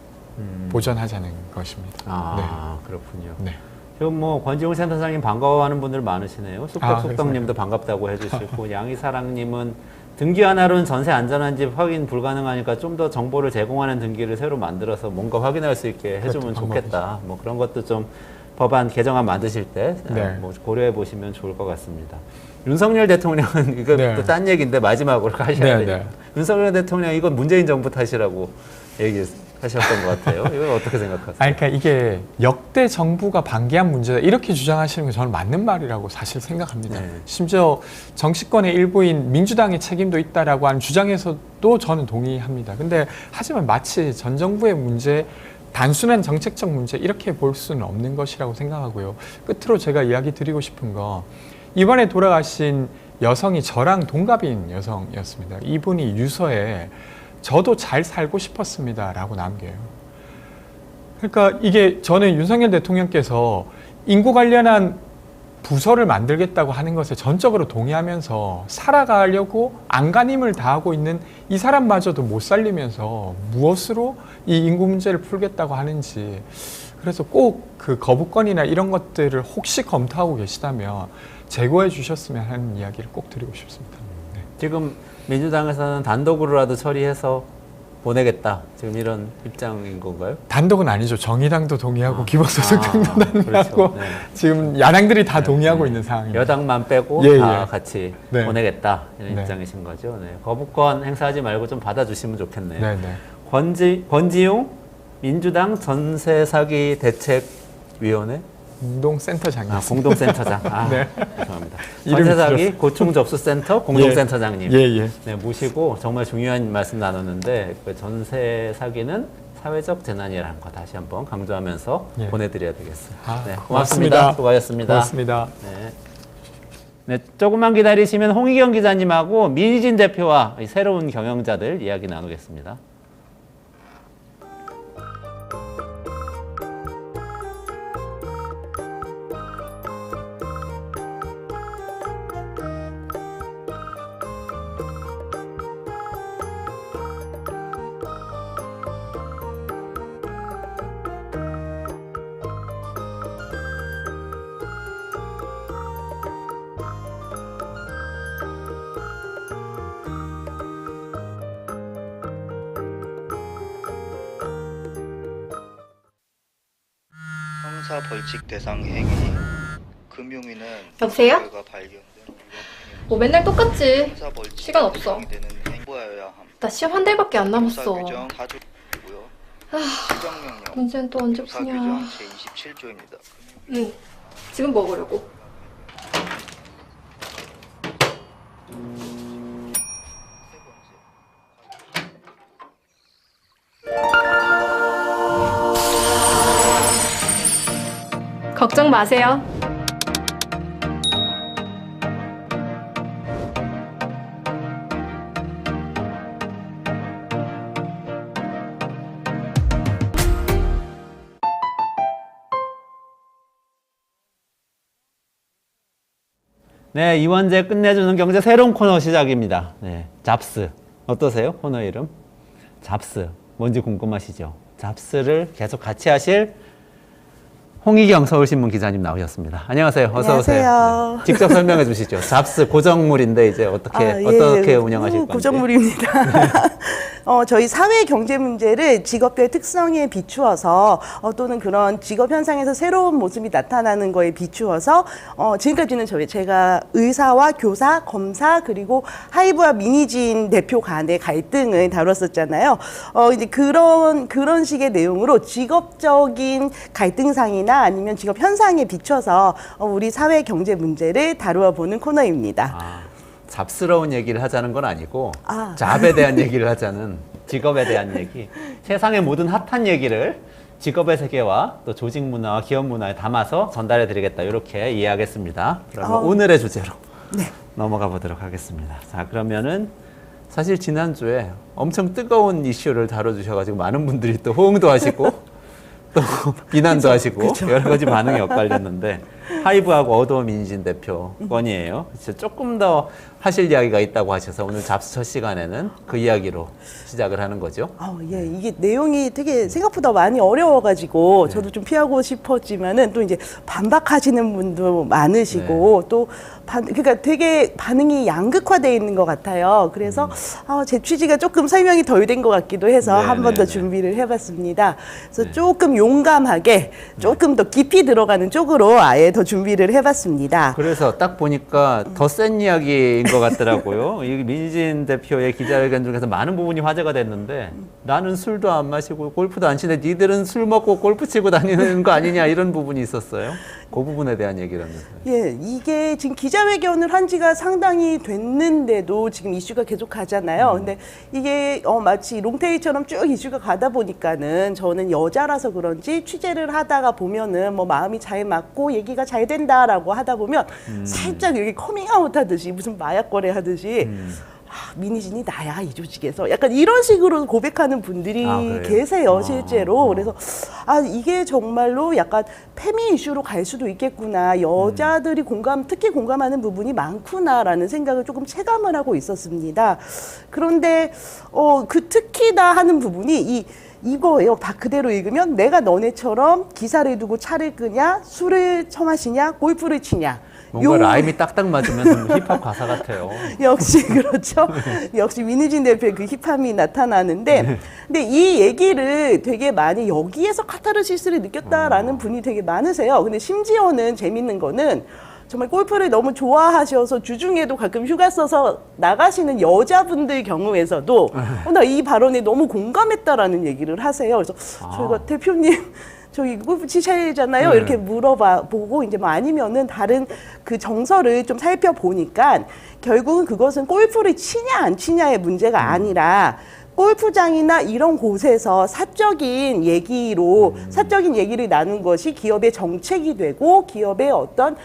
보전하자는 것입니다. 그렇군요. 네. 지금 뭐 권지웅 센터장님 반가워하는 분들 많으시네요. 쑥덕쑥덕님도 감사합니다. 반갑다고 해주시고 양희사랑님은 등기 하나로는 전세 안전한지 확인 불가능하니까 좀 더 정보를 제공하는 등기를 새로 만들어서 뭔가 확인할 수 있게 해주면 그것도 좋겠다. 뭐 그런 것도 좀 법안 개정안 만드실 때 네. 뭐 고려해 보시면 좋을 것 같습니다. 윤석열 대통령은 이거 네. 또 딴 얘기인데 마지막으로 하셔야 네, 돼요. 네. 윤석열 대통령 이건 문재인 정부 탓이라고 얘기하셨던 것 같아요. 이건 어떻게 생각하세요? 그러니까 이게 역대 정부가 반기한 문제다 이렇게 주장하시는 게 저는 맞는 말이라고 사실 생각합니다. 네. 심지어 정치권의 일부인 민주당의 책임도 있다라고 하는 주장에서도 저는 동의합니다. 근데 하지만 마치 전 정부의 문제 단순한 정책적 문제 이렇게 볼 수는 없는 것이라고 생각하고요. 끝으로 제가 이야기 드리고 싶은 거 이번에 돌아가신 여성이 저랑 동갑인 여성이었습니다. 이분이 유서에 저도 잘 살고 싶었습니다 라고 남겨요. 그러니까 이게 저는 윤석열 대통령께서 인구 관련한 부서를 만들겠다고 하는 것에 전적으로 동의하면서 살아가려고 안간힘을 다하고 있는 이 사람마저도 못 살리면서 무엇으로 이 인구 문제를 풀겠다고 하는지 그래서 꼭 그 거부권이나 이런 것들을 혹시 검토하고 계시다면 제고해 주셨으면 하는 이야기를 꼭 드리고 싶습니다. 네. 지금 민주당에서는 단독으로라도 처리해서 보내겠다. 지금 이런 입장인 건가요? 단독은 아니죠. 정의당도 동의하고 기본소득당도 동의하고 그렇죠. 네. 지금 야당들이 다 동의하고 네. 있는 상황입니다. 여당만 빼고 예, 다 예. 같이 네. 보내겠다 이런 네. 입장이신 거죠. 네. 거부권 행사하지 말고 좀 받아주시면 좋겠네요. 네네. 권지용 민주당 전세 사기 대책위원회 공동센터장님. 공동센터장. 네. 죄송합니다. 이름이 전세 사기 고충 접수센터 공동센터장님 예. 네, 모시고 정말 중요한 말씀 나눴는데 그 전세 사기는 사회적 재난이라는 거 다시 한번 강조하면서 예. 보내드려야 되겠어요. 네, 고맙습니다. 고맙습니다. 수고하셨습니다. 고맙습니다. 네. 네, 조금만 기다리시면 홍희경 기자님하고 민희진 대표와 이 새로운 경영자들 이야기 나누겠습니다. 형사 벌칙 대상 행위 금융위는 여보세요? 결과 발견된 뭐 맨날 똑같지. 형사 벌칙 시간 없어. 대상이 되는 행보여야 함. 나 시험 한 달밖에 안 남았어. 형사 규정 4조고요. 시정명령 문제는 또 언제 형사 푸냐. 규정 제27조입니다. 응. 지금 먹으려고. 걱정 마세요. 네, 이원재 끝내주는 경제 새로운 코너 시작입니다. 네, 잡스. 어떠세요? 코너 이름? 잡스. 뭔지 궁금하시죠? 잡스를 계속 같이 하실 홍희경 서울신문 기자님 나오셨습니다. 안녕하세요. 어서 오세요. 안녕하세요. 네, 직접 설명해 주시죠. 잡스 고정물인데 이제 어떻게 운영하실 건지. 고정물입니다. 저희 사회 경제 문제를 직업별 특성에 비추어서 또는 그런 직업 현상에서 새로운 모습이 나타나는 거에 비추어서 지금까지는 제가 의사와 교사, 검사 그리고 하이브와 미니진 대표 간의 갈등을 다뤘었잖아요. 이제 그런 식의 내용으로 직업적인 갈등상이나 아니면 직업 현상에 비춰서 우리 사회 경제 문제를 다루어 보는 코너입니다. 잡스러운 얘기를 하자는 건 아니고 아. 잡에 대한 얘기를 하자는 직업에 대한 얘기. 세상의 모든 핫한 얘기를 직업의 세계와 또 조직 문화와 기업 문화에 담아서 전달해 드리겠다. 이렇게 이해하겠습니다. 그러면 오늘의 주제로 넘어가 보도록 하겠습니다. 자, 그러면은 사실 지난주에 엄청 뜨거운 이슈를 다뤄주셔가지고 많은 분들이 또 호응도 하시고 또 비난도 하시고 여러 가지 반응이 엇갈렸는데 하이브하고 어도어 민진 대표 건이에요. 조금 더 하실 이야기가 있다고 하셔서 오늘 잡스 첫 시간에는 그 이야기로 시작을 하는 거죠. 예, 이게 내용이 되게 생각보다 많이 어려워가지고 저도 좀 피하고 싶었지만은 또 이제 반박하시는 분도 많으시고 또 그러니까 되게 반응이 양극화되어 있는 것 같아요. 그래서 제 취지가 조금 설명이 덜 된 것 같기도 해서 한 번 더 준비를 해봤습니다. 그래서 조금 용감하게 조금 더 깊이 들어가는 쪽으로 아예 더 준비를 해봤습니다. 그래서 딱 보니까 더 센 이야기인 것 같더라고요. 이 민진 대표의 기자회견 중에서 많은 부분이 화제가 됐는데 나는 술도 안 마시고 골프도 안 치는데 니들은 술 먹고 골프 치고 다니는 거 아니냐 이런 부분이 있었어요. 그 부분에 대한 얘기라면서요. 예, 이게 지금 기자회견을 한 지가 상당히 됐는데도 지금 이슈가 계속 가잖아요. 근데 이게 마치 롱테일처럼 쭉 이슈가 가다 보니까는 저는 여자라서 그런지 취재를 하다가 보면은 뭐 마음이 잘 맞고 얘기가 잘 된다라고 하다 보면 살짝 여기 커밍아웃 하듯이 무슨 마약 거래 하듯이 미니진이 나야 이 조직에서 약간 이런 식으로 고백하는 분들이 계세요 실제로. 그래서 이게 정말로 약간 페미 이슈로 갈 수도 있겠구나, 여자들이 특히 공감하는 부분이 많구나라는 생각을 조금 체감을 하고 있었습니다. 그런데 그 특히나 하는 부분이 이거예요. 다 그대로 읽으면 내가 너네처럼 기사를 두고 차를 끄냐, 술을 처마시냐, 골프를 치냐. 뭔가 라임이 딱딱 맞으면 힙합 가사 같아요. 역시 그렇죠. 역시 민희진 대표의 그 힙함이 나타나는데, 근데 이 얘기를 되게 많이 여기에서 카타르시스를 느꼈다라는 분이 되게 많으세요. 근데 심지어는 재밌는 거는 정말 골프를 너무 좋아하셔서 주중에도 가끔 휴가 써서 나가시는 여자분들 경우에서도 나 이 발언에 너무 공감했다라는 얘기를 하세요. 그래서 저희가 대표님 저기 골프 치셔야잖아요. 이렇게 물어보고 이제 뭐 아니면은 다른 그 정서를 좀 살펴보니까 결국은 그것은 골프를 치냐 안 치냐의 문제가 아니라 골프장이나 이런 곳에서 사적인 얘기를 나눈 것이 기업의 정책이 되고 기업의 어떤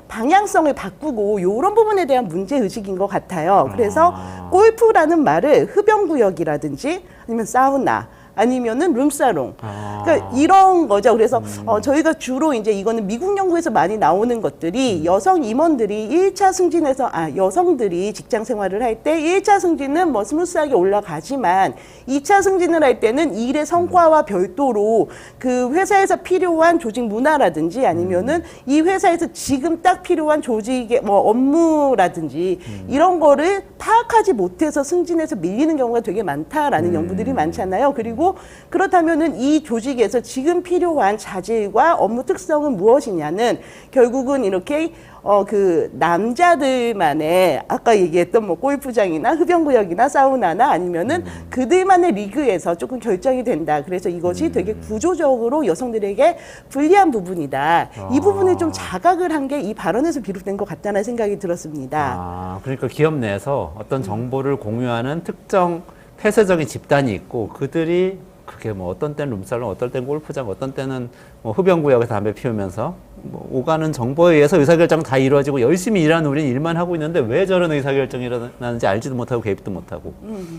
방향성을 바꾸고 이런 부분에 대한 문제 의식인 것 같아요. 그래서 골프라는 말을 흡연구역이라든지 아니면 사우나 아니면은 룸사롱. 그러니까 이런 거죠. 그래서 저희가 주로 이제 이거는 미국 연구에서 많이 나오는 것들이 여성 임원들이 1차 승진에서 여성들이 직장 생활을 할 때 1차 승진은 뭐 스무스하게 올라가지만 2차 승진을 할 때는 일의 성과와 별도로 그 회사에서 필요한 조직 문화라든지 아니면은 이 회사에서 지금 딱 필요한 조직의 뭐 업무라든지 이런 거를 파악하지 못해서 승진해서 밀리는 경우가 되게 많다라는 연구들이 많잖아요. 그리고 그리고 그렇다면은 이 조직에서 지금 필요한 자질과 업무 특성은 무엇이냐는 결국은 이렇게 그 남자들만의 아까 얘기했던 뭐 골프장이나 흡연구역이나 사우나나 아니면은 그들만의 리그에서 조금 결정이 된다. 그래서 이것이 되게 구조적으로 여성들에게 불리한 부분이다. 이 부분을 좀 자각을 한 게 이 발언에서 비롯된 것 같다는 생각이 들었습니다. 아, 그러니까 기업 내에서 어떤 정보를 공유하는 특정 폐쇄적인 집단이 있고 그들이 그게 뭐 어떤 때는 룸살롱, 어떤 때는 골프장, 어떤 때는 뭐 흡연구역에서 담배 피우면서 뭐 오가는 정보에 의해서 의사결정 다 이루어지고 열심히 일하는 우리는 일만 하고 있는데 왜 저런 의사결정이 일어나는지 알지도 못하고 개입도 못하고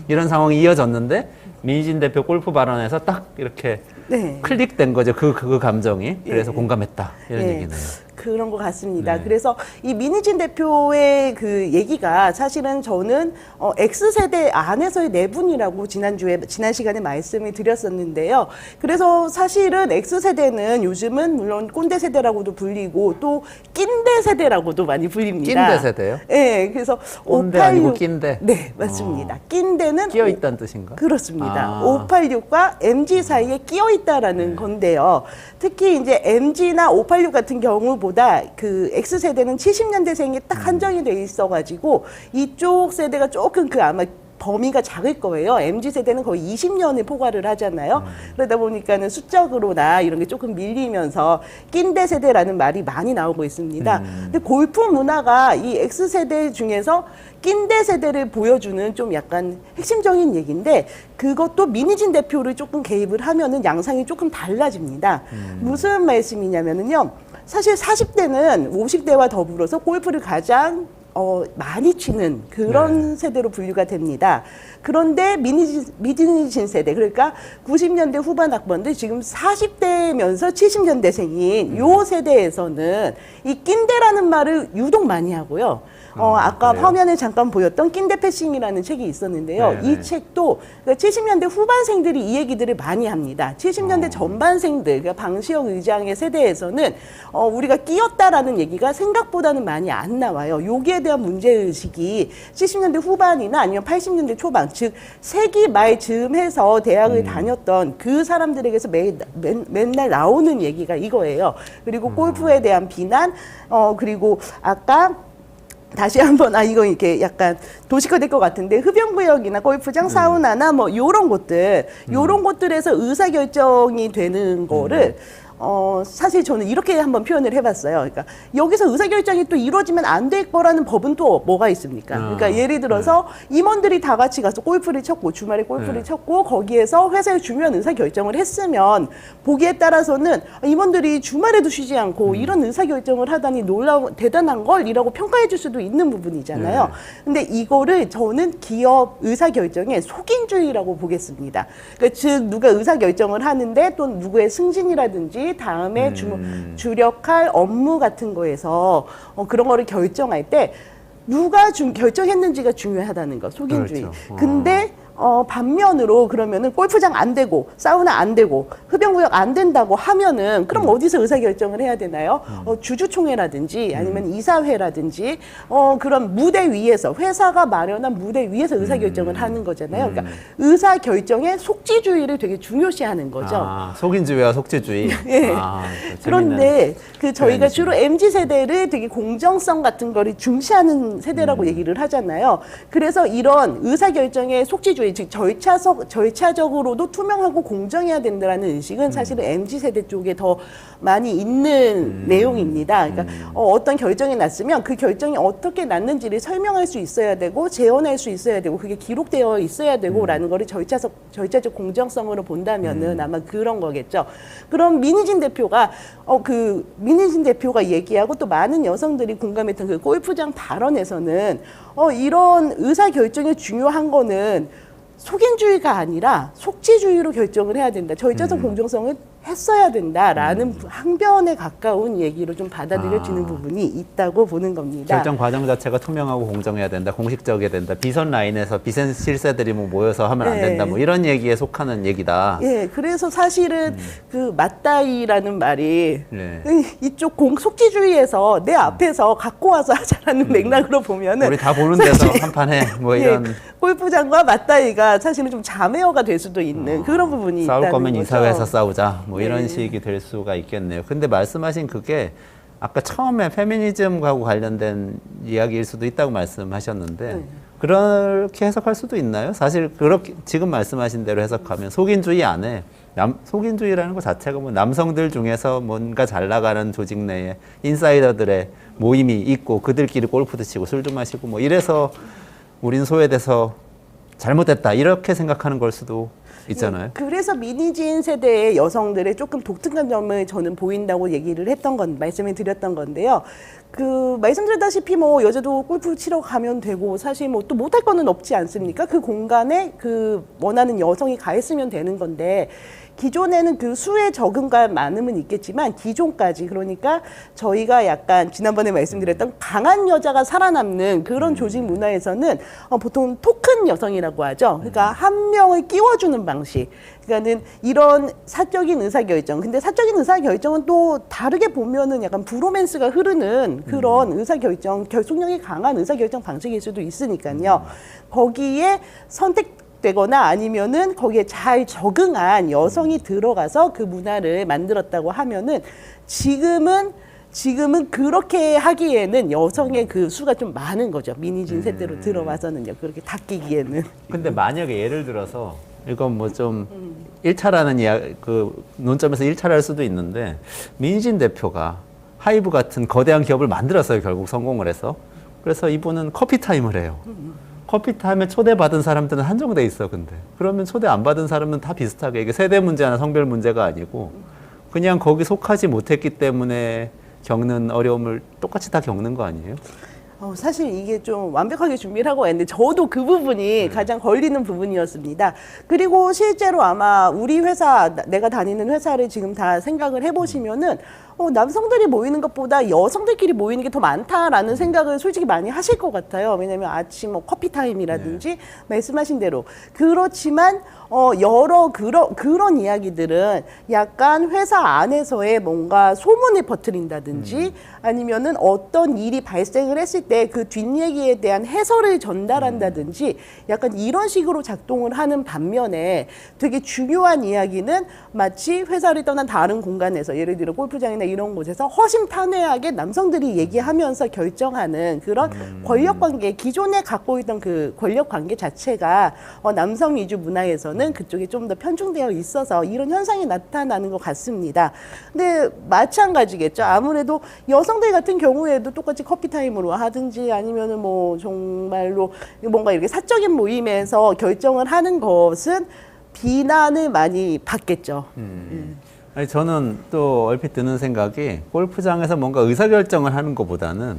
이런 상황이 이어졌는데 민희진 대표 골프 발언에서 딱 이렇게 네. 클릭된 거죠. 그 감정이. 그래서 예. 공감했다. 이런 예. 얘기네요. 그런 것 같습니다. 네. 그래서 이 민희진 대표의 그 얘기가 사실은 저는 X세대 안에서의 내분이라고 지난 시간에 말씀을 드렸었는데요. 그래서 사실은 X세대는 요즘은 물론 꼰대 세대라고도 불리고 또 낀대 세대라고도 많이 불립니다. 낀대 세대요? 네, 그래서 꼰대 아니고 낀대? 네, 맞습니다. 낀대는 끼어 있다는 뜻인가? 그렇습니다. 아. 586과 MG 사이에 끼어 있다라는 건데요. 특히 이제 MG나 586 같은 경우보다 그 X세대는 70년대생이 딱 한정이 돼 있어가지고 이쪽 세대가 조금 그 아마 범위가 작을 거예요. MZ세대는 거의 20년을 포괄을 하잖아요. 그러다 보니까는 수적으로나 이런 게 조금 밀리면서 낀대 세대라는 말이 많이 나오고 있습니다. 근데 골프 문화가 이 X세대 중에서 낀대 세대를 보여주는 좀 약간 핵심적인 얘기인데 그것도 민희진 대표를 조금 개입을 하면은 양상이 조금 달라집니다. 무슨 말씀이냐면은요. 사실 40대는 50대와 더불어서 골프를 가장 많이 치는 그런 세대로 분류가 됩니다. 그런데 민희진 세대, 그러니까 90년대 후반 학번들 지금 40대면서 70년대생인 요 세대에서는 이 낀대라는 말을 유독 많이 하고요. 아까 그래요? 화면에 잠깐 보였던 낀대 패싱이라는 책이 있었는데요. 네네. 이 책도 70년대 후반생들이 이 얘기들을 많이 합니다. 70년대 전반생들, 그러니까 방시혁 의장의 세대에서는 우리가 끼었다라는 얘기가 생각보다는 많이 안 나와요. 여기에 대한 문제의식이 70년대 후반이나 아니면 80년대 초반, 즉 세기 말 즈음해서 대학을 다녔던 그 사람들에게서 맨날 나오는 얘기가 이거예요. 그리고 골프에 대한 비난, 그리고 아까 다시 한번 이거 이렇게 약간 도식화될 것 같은데 흡연구역이나 골프장, 사우나나 뭐 요런 곳들, 요런 곳들에서 의사결정이 되는 거를 사실 저는 이렇게 한번 표현을 해봤어요. 그러니까 여기서 의사결정이 또 이루어지면 안 될 거라는 법은 또 뭐가 있습니까? 그러니까 예를 들어서 임원들이 다 같이 가서 골프를 쳤고 주말에 골프를 쳤고 거기에서 회사에 중요한 의사결정을 했으면 보기에 따라서는 임원들이 주말에도 쉬지 않고 이런 의사결정을 하다니 대단한 걸이라고 평가해 줄 수도 있는 부분이잖아요. 근데 이거를 저는 기업 의사결정의 속인주의라고 보겠습니다. 그러니까 즉 누가 의사결정을 하는데 또 누구의 승진이라든지 다음에 주력할 업무 같은 거에서 그런 거를 결정할 때 누가 결정했는지가 중요하다는 거, 속인주의. 그렇죠. 근데 반면으로 그러면은 골프장 안 되고 사우나 안 되고 흡연구역 안 된다고 하면은 그럼 어디서 의사결정을 해야 되나요? 주주총회라든지 아니면 이사회라든지 그런 무대 위에서 회사가 마련한 무대 위에서 의사결정을 하는 거잖아요. 그러니까 의사결정의 속지주의를 되게 중요시하는 거죠. 아, 속인주의와 속지주의. 예. 그런데 그 저희가 표현이시네. 주로 MZ 세대를 되게 공정성 같은 거를 중시하는 세대라고 얘기를 하잖아요. 그래서 이런 의사결정의 속지주의, 즉 절차적으로도 투명하고 공정해야 된다는 의식은 사실은 MZ 세대 쪽에 더 많이 있는 내용입니다. 그러니까 어떤 결정이 났으면 그 결정이 어떻게 났는지를 설명할 수 있어야 되고 재현할 수 있어야 되고 그게 기록되어 있어야 되고라는 거를 절차적 공정성으로 본다면은 아마 그런 거겠죠. 그럼 민희진 대표가 얘기하고 또 많은 여성들이 공감했던 그 골프장 발언에서는 이런 의사 결정이 중요한 거는 속인주의가 아니라 속지주의로 결정을 해야 된다. 절차적 공정성을 했어야 된다라는 항변에 가까운 얘기로 좀 받아들여지는 아. 부분이 있다고 보는 겁니다. 결정 과정 자체가 투명하고 공정해야 된다, 공식적이어야 된다. 비선 라인에서 비선 실세들이 뭐 모여서 하면 안 네. 된다, 뭐 이런 얘기에 속하는 얘기다. 예, 그래서 사실은 그 맞다이라는 말이 네. 이쪽 속지주의에서 내 앞에서 갖고 와서 하자라는 맥락으로 보면은 우리 다 보는 데서 한 판 해, 뭐 이런. 예, 골프장과 맞다이가 사실은 좀 자매어가 될 수도 있는 그런 부분이 싸울 있다는 거면 거죠. 이사회에서 싸우자, 뭐 이런 네. 식이 될 수가 있겠네요. 근데 말씀하신 그게 아까 처음에 페미니즘하고 관련된 이야기일 수도 있다고 말씀하셨는데 네. 그렇게 해석할 수도 있나요? 사실 그렇게 지금 말씀하신 대로 해석하면 속인주의 안에 속인주의라는 것 자체가 뭐 남성들 중에서 뭔가 잘 나가는 조직 내에 인사이더들의 모임이 있고 그들끼리 골프도 치고 술도 마시고 뭐 이래서 우린 소외돼서 잘못됐다 이렇게 생각하는 걸 수도 있잖아요. 예, 그래서 미니진 세대의 여성들의 조금 독특한 점을 저는 보인다고 얘기를 했던 건 말씀을 드렸던 건데요. 그 말씀드렸다시피 뭐 여자도 골프 치러 가면 되고 사실 뭐 또 못할 거는 없지 않습니까? 그 공간에 그 원하는 여성이 가 있으면 되는 건데 기존에는 그 수의 적음과 많음은 있겠지만 기존까지 그러니까 저희가 약간 지난번에 말씀드렸던 강한 여자가 살아남는 그런 조직 문화에서는 보통 토큰 여성이라고 하죠. 그러니까 한 명을 끼워주는 방식. 그러니까는 이런 사적인 의사결정. 근데 사적인 의사결정은 또 다르게 보면은 약간 브로맨스가 흐르는 그런 의사결정, 결속력이 강한 의사결정 방식일 수도 있으니까요. 거기에 되거나 아니면은 거기에 잘 적응한 여성이 들어가서 그 문화를 만들었다고 하면은 지금은 그렇게 하기에는 여성의 그 수가 좀 많은 거죠. 미니진 세대로 들어와서는요. 그렇게 닦이기에는. 근데 만약에 예를 들어서 이건 뭐 좀 1차라는 그 논점에서 1차랄 수도 있는데 민진 대표가 하이브 같은 거대한 기업을 만들었어요. 결국 성공을 해서. 그래서 이분은 커피 타임을 해요. 커피 타임에 초대받은 사람들은 한정돼 있어. 근데 그러면 초대 안 받은 사람은 다 비슷하게 이게 세대 문제나 성별 문제가 아니고 그냥 거기 속하지 못했기 때문에 겪는 어려움을 똑같이 다 겪는 거 아니에요? 사실 이게 좀 완벽하게 준비를 하고 왔는데 저도 그 부분이 가장 걸리는 부분이었습니다. 그리고 실제로 아마 우리 회사, 내가 다니는 회사를 지금 다 생각을 해보시면은 남성들이 모이는 것보다 여성들끼리 모이는 게 더 많다라는 생각을 솔직히 많이 하실 것 같아요. 왜냐하면 아침 뭐 커피 타임이라든지 말씀하신 대로 그렇지만 여러 그런 이야기들은 약간 회사 안에서의 뭔가 소문을 퍼뜨린다든지 아니면은 어떤 일이 발생을 했을 때 그 뒷얘기에 대한 해설을 전달한다든지 약간 이런 식으로 작동을 하는 반면에 되게 중요한 이야기는 마치 회사를 떠난 다른 공간에서 예를 들어 골프장이나 이런 곳에서 허심탄회하게 남성들이 얘기하면서 결정하는 그런 권력 관계, 기존에 갖고 있던 그 권력 관계 자체가 남성 위주 문화에서는 그쪽에 좀 더 편중되어 있어서 이런 현상이 나타나는 것 같습니다. 근데 마찬가지겠죠. 아무래도 여성들 같은 경우에도 똑같이 커피 타임으로 하든지 아니면은 뭐 정말로 뭔가 이렇게 사적인 모임에서 결정을 하는 것은 비난을 많이 받겠죠. 아니, 저는 또 얼핏 드는 생각이 골프장에서 뭔가 의사결정을 하는 것보다는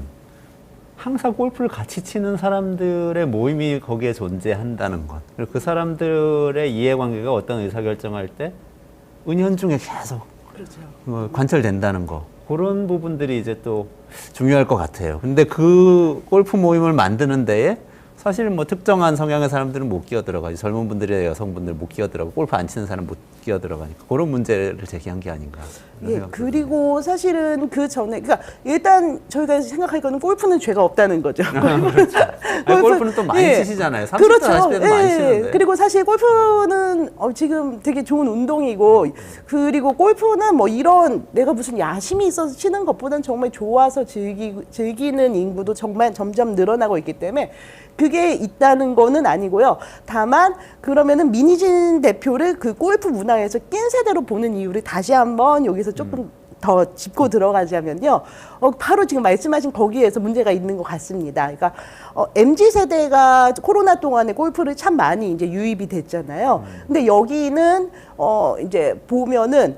항상 골프를 같이 치는 사람들의 모임이 거기에 존재한다는 것. 그리고 그 사람들의 이해관계가 어떤 의사결정할 때 은연중에 계속 그렇죠. 관철된다는 거. 그런 부분들이 이제 또 중요할 것 같아요. 근데 그 골프 모임을 만드는 데에 사실 뭐 특정한 성향의 사람들은 못 끼어들어가지. 젊은 분들이나 여성분들 못 끼어들어가고 골프 안 치는 사람 못 끼어들어가니까 그런 문제를 제기한 게 아닌가. 예, 그리고 사실은 그 전에, 그러니까 일단 저희가 생각할 거는 골프는 죄가 없다는 거죠. 그렇죠. 아니, 골프는 또 많이 치시잖아요. 30대, 그렇죠. 40대도 많이 치는데. 그리고 사실 골프는 지금 되게 좋은 운동이고, 그리고 골프는 뭐 이런 내가 무슨 야심이 있어서 치는 것보다는 정말 좋아서 즐기는 인구도 정말 점점 늘어나고 있기 때문에 그게 있다는 거는 아니고요. 다만 그러면은 미니진 대표를 그 골프 문화에서 낀 세대로 보는 이유를 다시 한번 여기서 조금 더 짚고 들어가자면요. 바로 지금 말씀하신 거기에서 문제가 있는 것 같습니다. 그러니까 MZ 세대가 코로나 동안에 골프를 참 많이 이제 유입이 됐잖아요. 근데 여기는 이제 보면은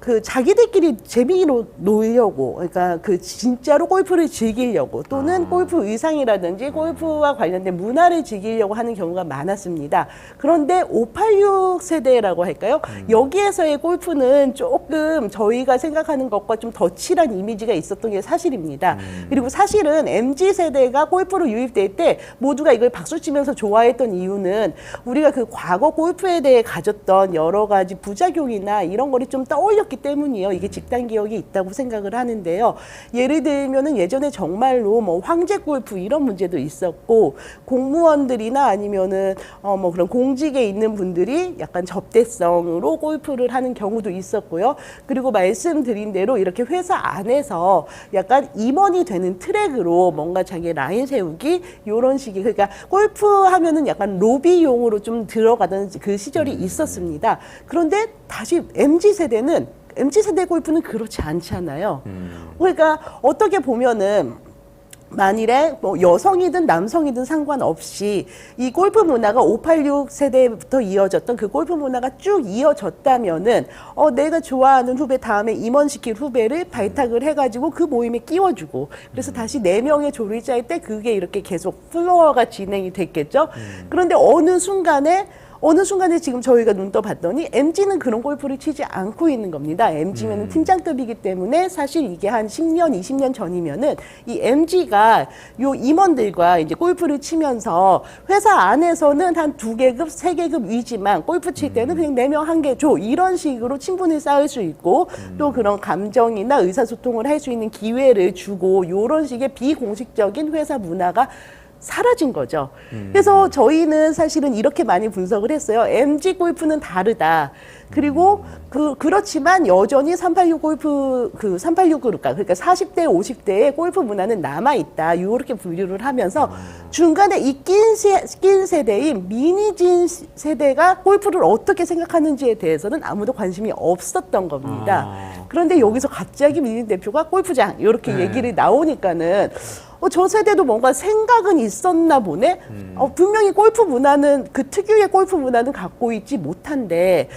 그 자기들끼리 재미로 놀려고, 그러니까 그 진짜로 골프를 즐기려고 또는 골프 의상이라든지 골프와 관련된 문화를 즐기려고 하는 경우가 많았습니다. 그런데 586 세대라고 할까요? 여기에서의 골프는 조금 저희가 생각하는 것과 좀 덧칠한 이미지가 있었던 게 사실입니다. 그리고 사실은 MZ 세대가 골프로 유입될 때 모두가 이걸 박수치면서 좋아했던 이유는 우리가 그 과거 골프에 대해 가졌던 여러 가지 부작용이나 이런 거를 좀 떠올렸기 때문이에요. 이게 집단 기억이 있다고 생각을 하는데요. 예를 들면은 예전에 정말로 뭐 황제 골프 이런 문제도 있었고, 공무원들이나 아니면은 뭐 그런 공직에 있는 분들이 약간 접대성으로 골프를 하는 경우도 있었고요. 그리고 말씀드린 대로 이렇게 회사 안에서 약간 임원이 되는 트랙으로 뭔가 자기 라인 세우기 요런 식의, 그러니까 골프 하면은 약간 로비용으로 좀 들어가던 그 시절이 있었습니다. 그런데 다시 MZ 세대 골프는 그렇지 않잖아요. 그러니까 어떻게 보면은 만일에 뭐 여성이든 남성이든 상관없이 이 골프 문화가 586 세대부터 이어졌던 그 골프 문화가 쭉 이어졌다면은 내가 좋아하는 후배 다음에 임원시킬 후배를 발탁을 해가지고 그 모임에 끼워주고, 그래서 다시 4명의 조를 짤 때 그게 이렇게 계속 플로어가 진행이 됐겠죠. 그런데 어느 순간에 지금 저희가 눈 떠봤더니 MG는 그런 골프를 치지 않고 있는 겁니다. MG면은 팀장급이기 때문에 사실 이게 한 10년, 20년 전이면은 이 MG가 요 임원들과 이제 골프를 치면서 회사 안에서는 한 2계급, 3계급 위지만 골프 칠 때는 그냥 4명 1개 줘. 이런 식으로 친분을 쌓을 수 있고 또 그런 감정이나 의사소통을 할 수 있는 기회를 주고 요런 식의 비공식적인 회사 문화가 사라진 거죠. 그래서 저희는 사실은 이렇게 많이 분석을 했어요. MG 골프는 다르다. 그리고 그렇지만 여전히 386 골프, 386 그룹가, 그러니까 40대, 50대의 골프 문화는 남아있다. 이렇게 분류를 하면서 중간에 이 낀 세대인 미니진 세대가 골프를 어떻게 생각하는지에 대해서는 아무도 관심이 없었던 겁니다. 그런데 여기서 갑자기 미니진 대표가 골프장 이렇게 얘기를 나오니까는 저 세대도 뭔가 생각은 있었나 보네. 분명히 골프 문화는 그 특유의 골프 문화는 갖고 있지 못한데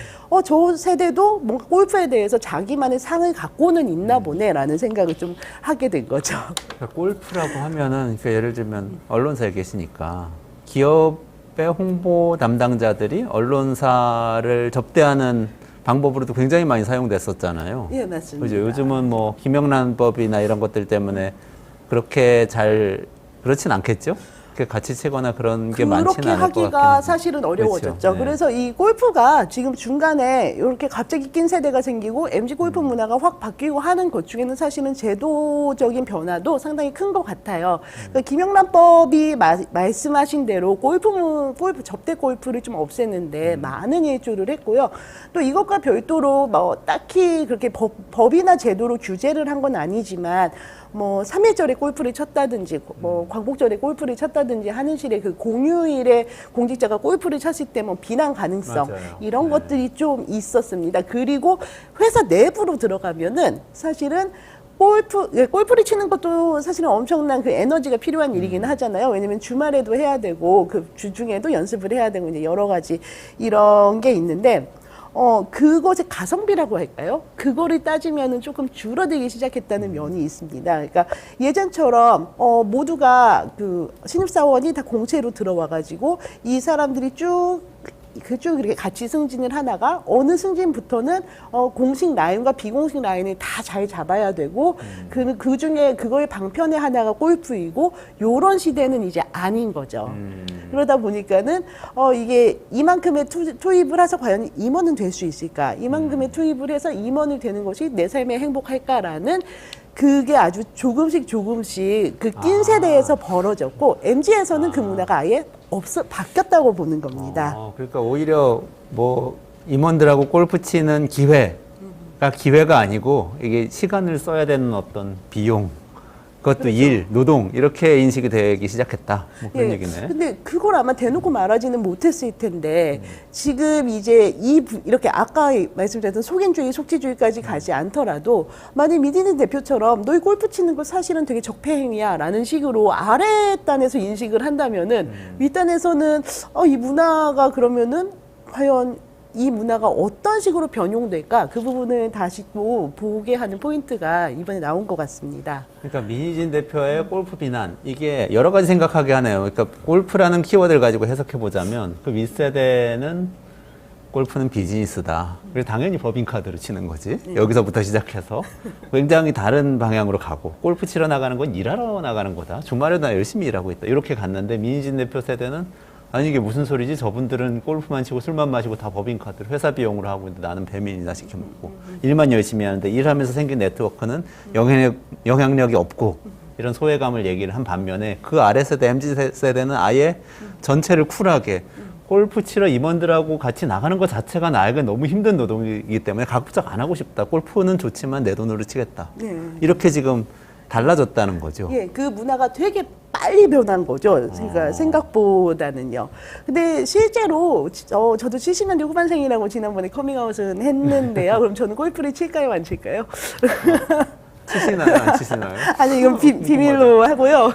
저 세대도 뭔가 골프에 대해서 자기만의 상을 갖고는 있나 보네라는 생각을 좀 하게 된 거죠. 그러니까 골프라고 하면은, 그러니까 예를 들면 언론사에 계시니까 기업의 홍보 담당자들이 언론사를 접대하는 방법으로도 굉장히 많이 사용됐었잖아요. 예, 맞습니다. 그죠? 요즘은 뭐 김영란법이나 이런 것들 때문에 그렇게 그렇진 않겠죠? 같이 치거나 그런 게 많지는 그렇게 않을 것 같긴 하기가 한데. 사실은 어려워졌죠. 그렇죠. 네. 그래서 이 골프가 지금 중간에 이렇게 갑자기 낀 세대가 생기고 MG 골프 문화가 확 바뀌고 하는 것 중에는 사실은 제도적인 변화도 상당히 큰 것 같아요. 그러니까 김영란법이 말씀하신 대로 골프 접대 골프를 좀 없앴는데 많은 일조를 했고요. 또 이것과 별도로 뭐 딱히 그렇게 법이나 제도로 규제를 한 건 아니지만 뭐 3일절에 골프를 쳤다든지 뭐 광복절에 골프를 쳤다든지 하는 식의 그 공휴일에 공직자가 골프를 쳤을 때 뭐 비난 가능성 맞아요. 이런 것들이 좀 있었습니다. 그리고 회사 내부로 들어가면은 사실은 골프를 치는 것도 사실은 엄청난 그 에너지가 필요한 일이긴 하잖아요. 왜냐면 주말에도 해야 되고 그 주중에도 연습을 해야 되고 이제 여러 가지 이런 게 있는데 그것의 가성비라고 할까요? 그거를 따지면은 조금 줄어들기 시작했다는 면이 있습니다. 그러니까 예전처럼 모두가 그 신입사원이 다 공채로 들어와가지고 이 사람들이 쭉 이렇게 같이 승진을 하다가 어느 승진부터는 공식 라인과 비공식 라인을 다 잘 잡아야 되고 그 중에 그거의 방편의 하나가 골프이고 요런 시대는 이제 아닌 거죠. 그러다 보니까는 이게 이만큼의 투입을 해서 과연 임원은 될 수 있을까? 이만큼의 투입을 해서 임원이 되는 것이 내 삶의 행복할까라는 그게 아주 조금씩 그 낀 세대에서 벌어졌고 MZ에서는 그 문화가 아예 바뀌었다고 보는 겁니다. 그러니까 오히려 뭐 임원들하고 골프 치는 기회가 아니고 이게 시간을 써야 되는 어떤 비용, 그것도 그렇죠. 일, 노동 이렇게 인식이 되기 시작했다. 뭐 그런 얘기네. 근데 그걸 아마 대놓고 말하지는 못했을 텐데 지금 이제 이렇게 아까 말씀드렸던 속인주의, 속지주의까지 가지 않더라도 만약 미디는 대표처럼 너희 골프 치는 거 사실은 되게 적폐행위야라는 식으로 아래단에서 인식을 한다면은 윗단에서는 이 문화가 그러면은 과연 이 문화가 어떤 식으로 변용될까 그 부분을 다시 또 보게 하는 포인트가 이번에 나온 것 같습니다. 그러니까 민희진 대표의 골프 비난 이게 여러 가지 생각하게 하네요. 그러니까 골프라는 키워드를 가지고 해석해 보자면 그 윗세대는 골프는 비즈니스다. 그래서 당연히 법인카드로 치는 거지. 여기서부터 시작해서 굉장히 다른 방향으로 가고 골프 치러 나가는 건 일하러 나가는 거다. 주말에도 나 열심히 일하고 있다. 이렇게 갔는데 민희진 대표 세대는 아니 이게 무슨 소리지? 저분들은 골프만 치고 술만 마시고 다 법인카드로 회사 비용으로 하고 있는데 나는 배민이나 시켜먹고 일만 열심히 하는데 일하면서 생긴 네트워크는 영향력이 없고 이런 소외감을 얘기를 한 반면에 그 아래 세대 MZ 세대는 아예 전체를 쿨하게 골프 치러 임원들하고 같이 나가는 것 자체가 나에게 너무 힘든 노동이기 때문에 각부작 안 하고 싶다. 골프는 좋지만 내 돈으로 치겠다. 네. 이렇게 지금 달라졌다는 거죠. 예, 그 문화가 되게 빨리 변한 거죠. 그러니까 생각보다는요. 근데 실제로 저도 70년대 후반생이라고 지난번에 커밍아웃은 했는데요. 그럼 저는 골프를 칠까요, 안 칠까요? 치시나요? 안 치시나요? 아니 이건 비밀로 하고요.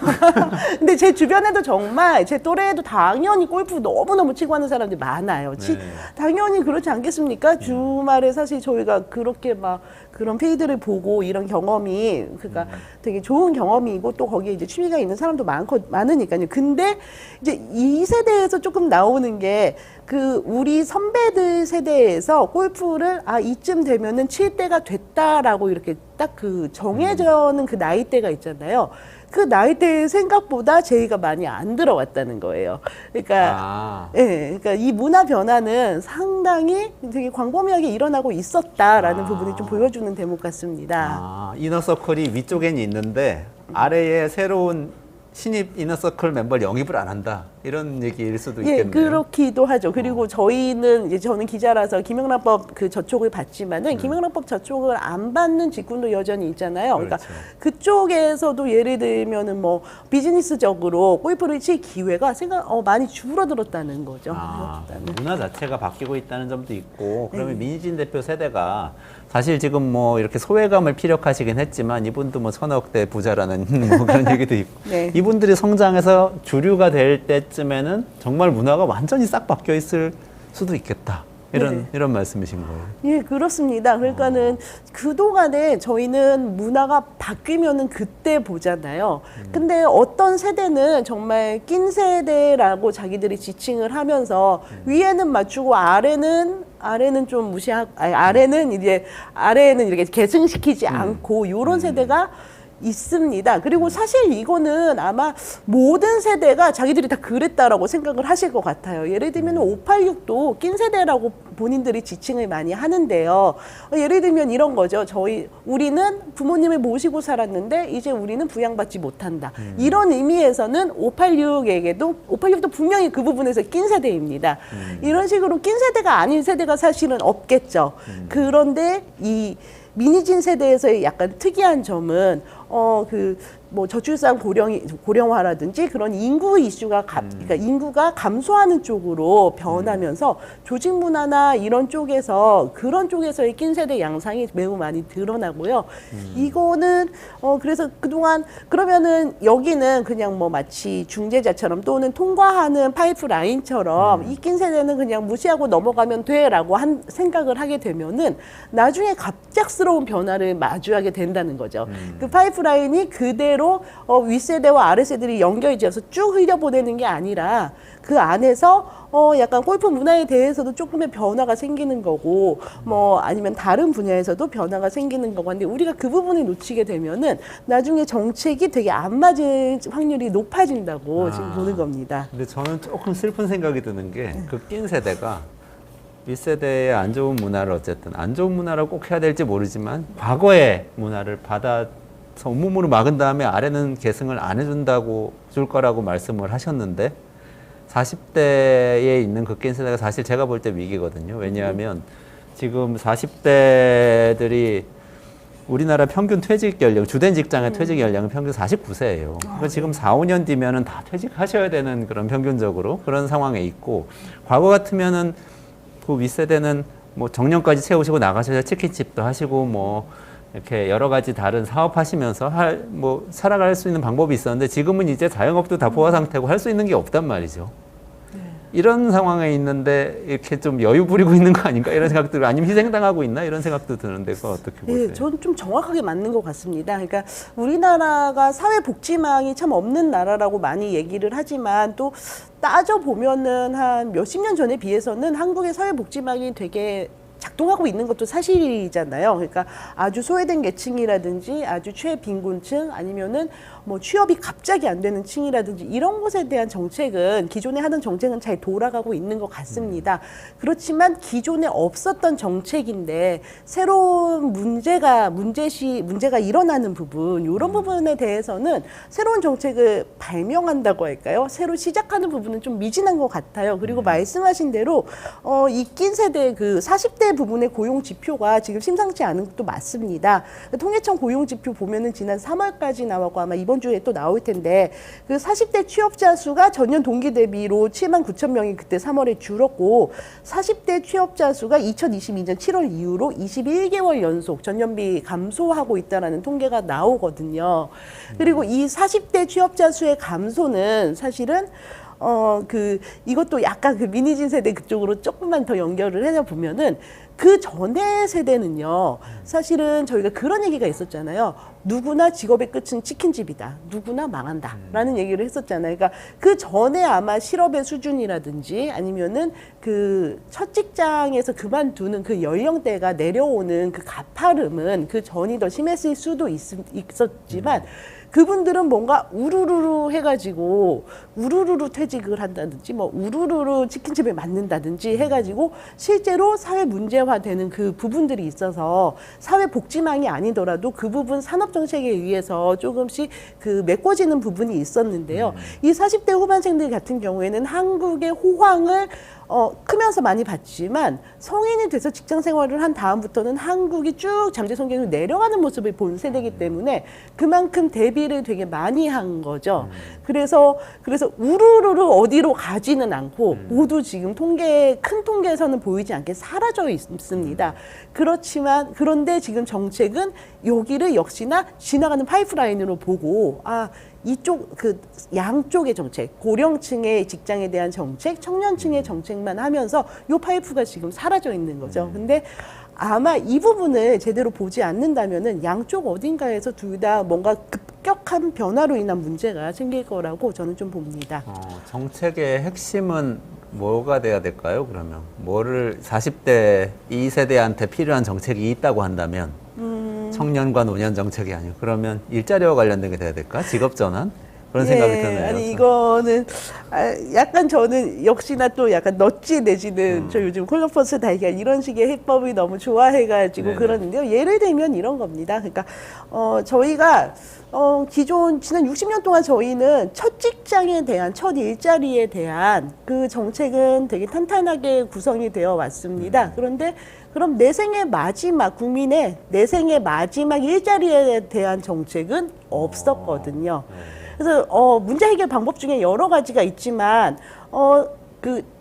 근데 제 주변에도 정말 제 또래에도 당연히 골프 너무너무 치고 하는 사람들이 많아요. 네. 당연히 그렇지 않겠습니까? 주말에 사실 저희가 그렇게 막 그런 페이드를 보고 이런 경험이 그러니까 되게 좋은 경험이고 또 거기에 이제 취미가 있는 사람도 많으니까요. 근데 이제 이 세대에서 조금 나오는 게 그 우리 선배들 세대에서 골프를 이쯤 되면은 칠 때가 됐다라고 이렇게 딱 그 정해져는 그 나이대가 있잖아요. 그 나이대 생각보다 제의가 많이 안 들어왔다는 거예요. 그러니까 그러니까 이 문화 변화는 상당히 되게 광범위하게 일어나고 있었다라는 부분이 좀 보여주는 대목 같습니다. 이너서클이 위쪽엔 있는데 아래에 새로운 신입 이너서클 멤버를 영입을 안 한다. 이런 얘기일 수도 있겠네요. 그렇기도 하죠. 그리고 저는 기자라서 김영란법 그 저촉을 받지만은 김영란법 저촉을 안 받는 직군도 여전히 있잖아요. 그러니까 그렇죠. 그쪽에서도 예를 들면은 뭐 비즈니스적으로 골프를 칠 기회가 많이 줄어들었다는 거죠. 문화 자체가 바뀌고 있다는 점도 있고 그러면 민희진 대표 세대가 사실 지금 뭐 이렇게 소외감을 피력하시긴 했지만 이분도 뭐 천억대 부자라는 뭐 그런 얘기도 있고 네. 이분들이 성장해서 주류가 될 때쯤에는 정말 문화가 완전히 싹 바뀌어 있을 수도 있겠다. 이런 말씀이신 거예요. 예, 그렇습니다. 그러니까는 그동안에 저희는 문화가 바뀌면은 그때 보잖아요. 근데 어떤 세대는 정말 낀 세대라고 자기들이 지칭을 하면서 위에는 맞추고 아래는 좀 무시하고 아래는 이렇게 계승시키지 않고 요런 세대가 있습니다. 그리고 사실 이거는 아마 모든 세대가 자기들이 다 그랬다라고 생각을 하실 것 같아요. 예를 들면 586도 낀 세대라고 본인들이 지칭을 많이 하는데요. 예를 들면 이런 거죠. 우리는 부모님을 모시고 살았는데 이제 우리는 부양받지 못한다. 이런 의미에서는 586도 분명히 그 부분에서 낀 세대입니다. 이런 식으로 낀 세대가 아닌 세대가 사실은 없겠죠. 그런데 이 민희진 세대에서의 약간 특이한 점은 뭐 저출산 고령화라든지 그런 인구 이슈가 그러니까 인구가 감소하는 쪽으로 변하면서 조직 문화나 이런 쪽에서 그런 쪽에서의 낀 세대 양상이 매우 많이 드러나고요. 이거는 그래서 그동안 그러면은 여기는 그냥 뭐 마치 중재자처럼 또는 통과하는 파이프라인처럼 이 낀 세대는 그냥 무시하고 넘어가면 돼라고 생각을 하게 되면은 나중에 갑작스러운 변화를 마주하게 된다는 거죠. 그 파이프라인이 그대로 윗세대와 아랫세대들이 연결이 되어서 쭉 흘려보내는 게 아니라 그 안에서 약간 골프 문화에 대해서도 조금의 변화가 생기는 거고 뭐 아니면 다른 분야에서도 변화가 생기는 거고 한데 우리가 그 부분을 놓치게 되면은 나중에 정책이 되게 안 맞을 확률이 높아진다고 지금 보는 겁니다. 근데 저는 조금 슬픈 생각이 드는 게 그 낀 세대가 윗세대의 안 좋은 문화를 어쨌든 안 좋은 문화라고 꼭 해야 될지 모르지만 과거의 문화를 온몸으로 막은 다음에 아래는 계승을 안 해준다고 줄 거라고 말씀을 하셨는데 40대에 있는 그 낀 세대가 사실 제가 볼 때 위기거든요. 왜냐하면 지금 40대들이 우리나라 평균 퇴직 연령, 주된 직장의 퇴직 연령은 평균 49세예요. 그러니까 지금 4, 5년 뒤면은 다 퇴직하셔야 되는 그런 평균적으로 그런 상황에 있고 과거 같으면은 그 윗세대는 뭐 정년까지 채우시고 나가셔야 치킨집도 하시고 뭐 이렇게 여러 가지 다른 사업하시면서 살아갈 수 있는 방법이 있었는데 지금은 이제 자영업도 다 포화 상태고 할 수 있는 게 없단 말이죠. 이런 상황에 있는데 이렇게 좀 여유 부리고 있는 거 아닌가 이런 생각들 아니면 희생당하고 있나 이런 생각도 드는데 그거 어떻게 보세요? 예, 저는 좀 정확하게 맞는 것 같습니다. 그러니까 우리나라가 사회복지망이 참 없는 나라라고 많이 얘기를 하지만 또 따져보면은 한 몇십 년 전에 비해서는 한국의 사회복지망이 되게 작동하고 있는 것도 사실이잖아요. 그러니까 아주 소외된 계층이라든지 아주 최빈곤층 아니면은 뭐 취업이 갑자기 안 되는 층이라든지 이런 것에 대한 정책은 기존에 하던 정책은 잘 돌아가고 있는 것 같습니다. 그렇지만 기존에 없었던 정책인데 새로운 문제가 일어나는 부분 이런 부분에 대해서는 새로운 정책을 발명한다고 할까요? 새로 시작하는 부분은 좀 미진한 것 같아요. 그리고 말씀하신 대로 이낀 세대 그 40대 부분의 고용 지표가 지금 심상치 않은 것도 맞습니다. 통계청 고용 지표 보면은 지난 3월까지 나왔고 아마 이번 주에 또 나올 텐데 그 40대 취업자 수가 전년 동기 대비로 7만 9천 명이 그때 3월에 줄었고 40대 취업자 수가 2022년 7월 이후로 21개월 연속 전년비 감소하고 있다라는 통계가 나오거든요. 그리고 이 40대 취업자 수의 감소는 사실은 이것도 약간 그 미니진 세대 그쪽으로 조금만 더 연결을 해보면은 그 전에 세대는요, 사실은 저희가 그런 얘기가 있었잖아요. 누구나 직업의 끝은 치킨집이다. 누구나 망한다. 라는 얘기를 했었잖아요. 그러니까 그 전에 아마 실업의 수준이라든지 아니면은 그 첫 직장에서 그만두는 그 연령대가 내려오는 그 가파름은 그 전이 더 심했을 수도 있었지만 그분들은 뭔가 우르르르 해가지고 우르르르 퇴직을 한다든지 뭐 우르르르 치킨집에 맞는다든지 해가지고 실제로 사회 문제화되는 그 부분들이 있어서 사회복지망이 아니더라도 그 부분 산업정책에 의해서 조금씩 그 메꿔지는 부분이 있었는데요. 이 40대 후반생들 같은 경우에는 한국의 호황을 크면서 많이 봤지만 성인이 돼서 직장 생활을 한 다음부터는 한국이 쭉 잠재 성격으로 내려가는 모습을 본 세대이기 때문에 그만큼 대비를 되게 많이 한 거죠. 그래서 우르르르 어디로 가지는 않고 모두 지금 큰 통계에서는 보이지 않게 사라져 있습니다. 그런데 지금 정책은 여기를 역시나 지나가는 파이프라인으로 보고 이쪽 그 양쪽의 정책, 고령층의 직장에 대한 정책, 청년층의 정책만 하면서 요 파이프가 지금 사라져 있는 거죠. 근데 아마 이 부분을 제대로 보지 않는다면은 양쪽 어딘가에서 둘 다 뭔가 급격한 변화로 인한 문제가 생길 거라고 저는 좀 봅니다. 정책의 핵심은 뭐가 돼야 될까요? 그러면 뭐를 40대 이 세대한테 필요한 정책이 있다고 한다면 청년과 노년 정책이 아니고 그러면 일자리와 관련된 게 돼야 될까? 직업 전환? 그런 생각이 드네요. 아니 이거는 약간 저는 역시나 또 약간 넛지 내지는 저 요즘 콜럼버스 달걀 이런 식의 해법을 너무 좋아해가지고 네네. 그러는데요. 예를 들면 이런 겁니다. 그러니까 저희가 지난 60년 동안 저희는 첫 직장에 대한 첫 일자리에 대한 그 정책은 되게 탄탄하게 구성이 되어 왔습니다. 그런데 그럼 내 생의 마지막 국민의 내 생의 마지막 일자리에 대한 정책은 없었거든요. 그래서 문제 해결 방법 중에 여러 가지가 있지만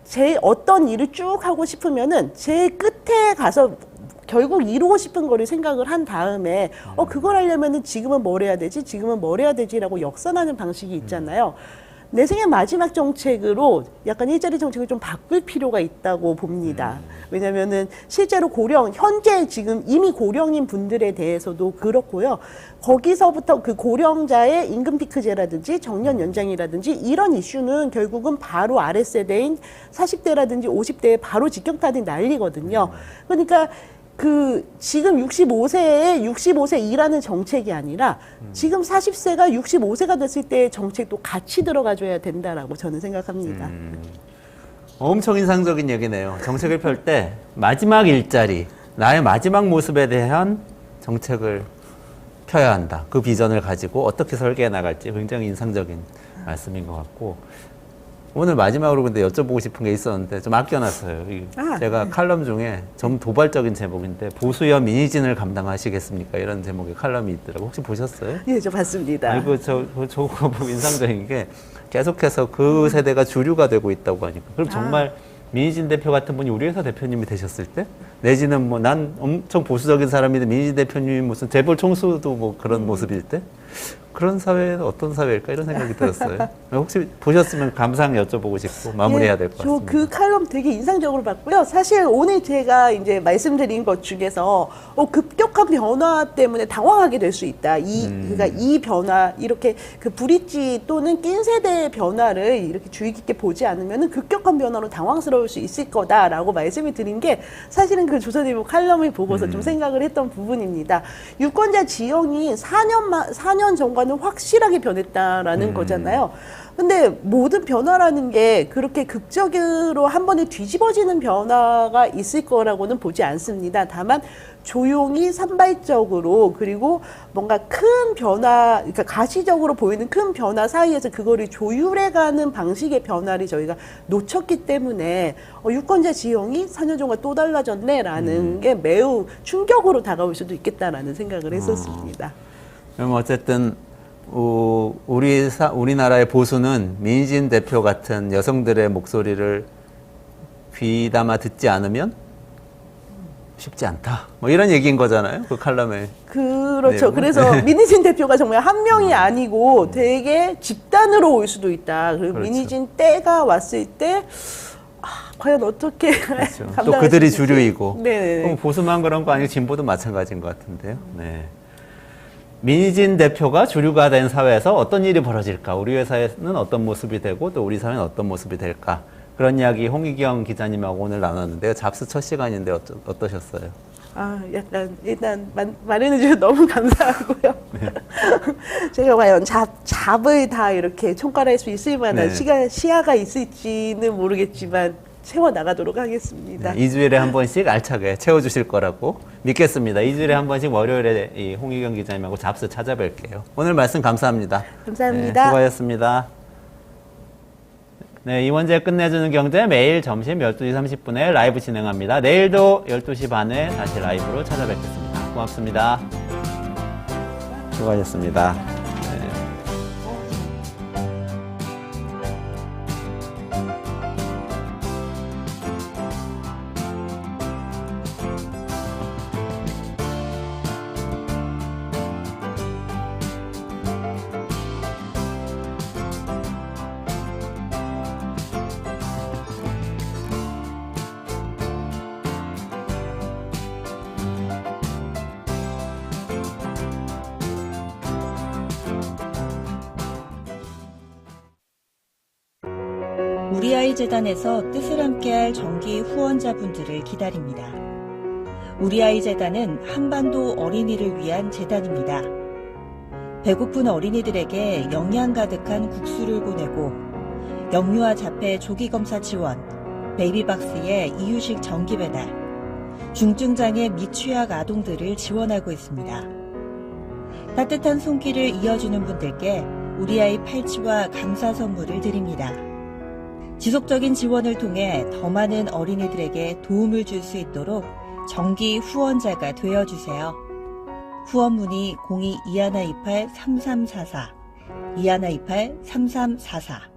제 어떤 일을 쭉 하고 싶으면은 제 끝에 가서 결국 이루고 싶은 거를 생각을 한 다음에 그걸 하려면은 지금은 뭘 해야 되지? 지금은 뭘 해야 되지라고 역선하는 방식이 있잖아요. 내 생의 마지막 정책으로 약간 일자리 정책을 좀 바꿀 필요가 있다고 봅니다. 왜냐면은 실제로 현재 지금 이미 고령인 분들에 대해서도 그렇고요. 거기서부터 그 고령자의 임금 피크제라든지 정년 연장이라든지 이런 이슈는 결국은 바로 아랫세대인 40대라든지 50대에 바로 직격탄이 날리거든요. 그러니까 지금 65세 일하는 정책이 아니라 지금 40세가 65세가 됐을 때의 정책도 같이 들어가줘야 된다라고 저는 생각합니다. 엄청 인상적인 얘기네요. 정책을 펼 때 마지막 일자리, 나의 마지막 모습에 대한 정책을 펴야 한다. 그 비전을 가지고 어떻게 설계해 나갈지 굉장히 인상적인 말씀인 것 같고 오늘 마지막으로 근데 여쭤보고 싶은 게 있었는데 좀 아껴놨어요. 제가 칼럼 중에 좀 도발적인 제목인데 보수연 민희진을 감당하시겠습니까? 이런 제목의 칼럼이 있더라고요. 혹시 보셨어요? 예, 저 봤습니다. 아이고 저거 보고 인상적인 게 계속해서 그 세대가 주류가 되고 있다고 하니까 그럼 정말 민희진 대표 같은 분이 우리 회사 대표님이 되셨을 때 내지는 뭐 난 엄청 보수적인 사람인데 민희진 대표님이 무슨 재벌 총수도 뭐 그런 모습일 때 그런 사회는 어떤 사회일까 이런 생각이 들었어요. 혹시 보셨으면 감상 여쭤보고 싶고 마무리해야 될 것 같습니다. 저 그 칼럼 되게 인상적으로 봤고요. 사실 오늘 제가 이제 말씀드린 것 중에서 급격한 변화 때문에 당황하게 될 수 있다. 그러니까 이 변화 이렇게 그 브릿지 또는 낀 세대의 변화를 이렇게 주의 깊게 보지 않으면 급격한 변화로 당황스러울 수 있을 거다라고 말씀을 드린 게 사실은 그 조선일보 칼럼을 보고서 좀 생각을 했던 부분입니다. 유권자 지형이 4년 전과는 확실하게 변했다라는 거잖아요. 근데 모든 변화라는 게 그렇게 극적으로 한 번에 뒤집어지는 변화가 있을 거라고는 보지 않습니다. 다만 조용히 산발적으로 그리고 뭔가 큰 변화, 그러니까 가시적으로 보이는 큰 변화 사이에서 그거를 조율해가는 방식의 변화를 저희가 놓쳤기 때문에 유권자 지형이 4년 전과 또 달라졌네라는 게 매우 충격으로 다가올 수도 있겠다라는 생각을 했었습니다. 그럼 어쨌든 우리나라의 보수는 민희진 대표 같은 여성들의 목소리를 귀담아 듣지 않으면 쉽지 않다. 뭐 이런 얘기인 거잖아요. 그 칼럼에. 그렇죠. 내용은. 그래서 민희진 대표가 정말 한 명이 아니고 되게 집단으로 올 수도 있다. 그리고 그렇죠. 민희진 때가 왔을 때 과연 어떻게 그렇죠. 또 감당할 그들이 수 있을지. 주류이고. 네. 그럼 보수만 그런 거 아니고 진보도 마찬가지인 것 같은데요. 네. 민희진 대표가 주류가 된 사회에서 어떤 일이 벌어질까? 우리 회사에는 어떤 모습이 되고 또 우리 사회는 어떤 모습이 될까? 그런 이야기 홍익영 기자님하고 오늘 나눴는데요. 잡스 첫 시간인데 어떠셨어요? 약간 일단 마련해 주셔서 너무 감사하고요. 네. 제가 과연 잡을 다 이렇게 총괄할 수 있을 만한 네. 시야가 있을지는 모르겠지만 채워 나가도록 하겠습니다. 네, 2주일에 한 번씩 알차게 채워주실 거라고 믿겠습니다. 2주일에 한 번씩 월요일에 이 홍익영 기자님하고 잡스 찾아뵐게요. 오늘 말씀 감사합니다. 감사합니다. 네, 수고하셨습니다. 네, 이원재 끝내주는 경제 매일 점심 12시 30분에 라이브 진행합니다. 내일도 12시 반에 다시 라이브로 찾아뵙겠습니다. 고맙습니다. 수고하셨습니다. 네. 우리 아이 재단에서 뜻을 함께할 정기 후원자분들을 기다립니다. 우리 아이 재단은 한반도 어린이를 위한 재단입니다. 배고픈 어린이들에게 영양 가득한 국수를 보내고 영유아 자폐 조기 검사 지원, 베이비박스의 이유식 정기 배달, 중증장애 및 취약 아동들을 지원하고 있습니다. 따뜻한 손길을 이어주는 분들께 우리 아이 팔찌와 감사 선물을 드립니다. 지속적인 지원을 통해 더 많은 어린이들에게 도움을 줄 수 있도록 정기 후원자가 되어주세요. 후원 문의 02-2128-3344, 2128-3344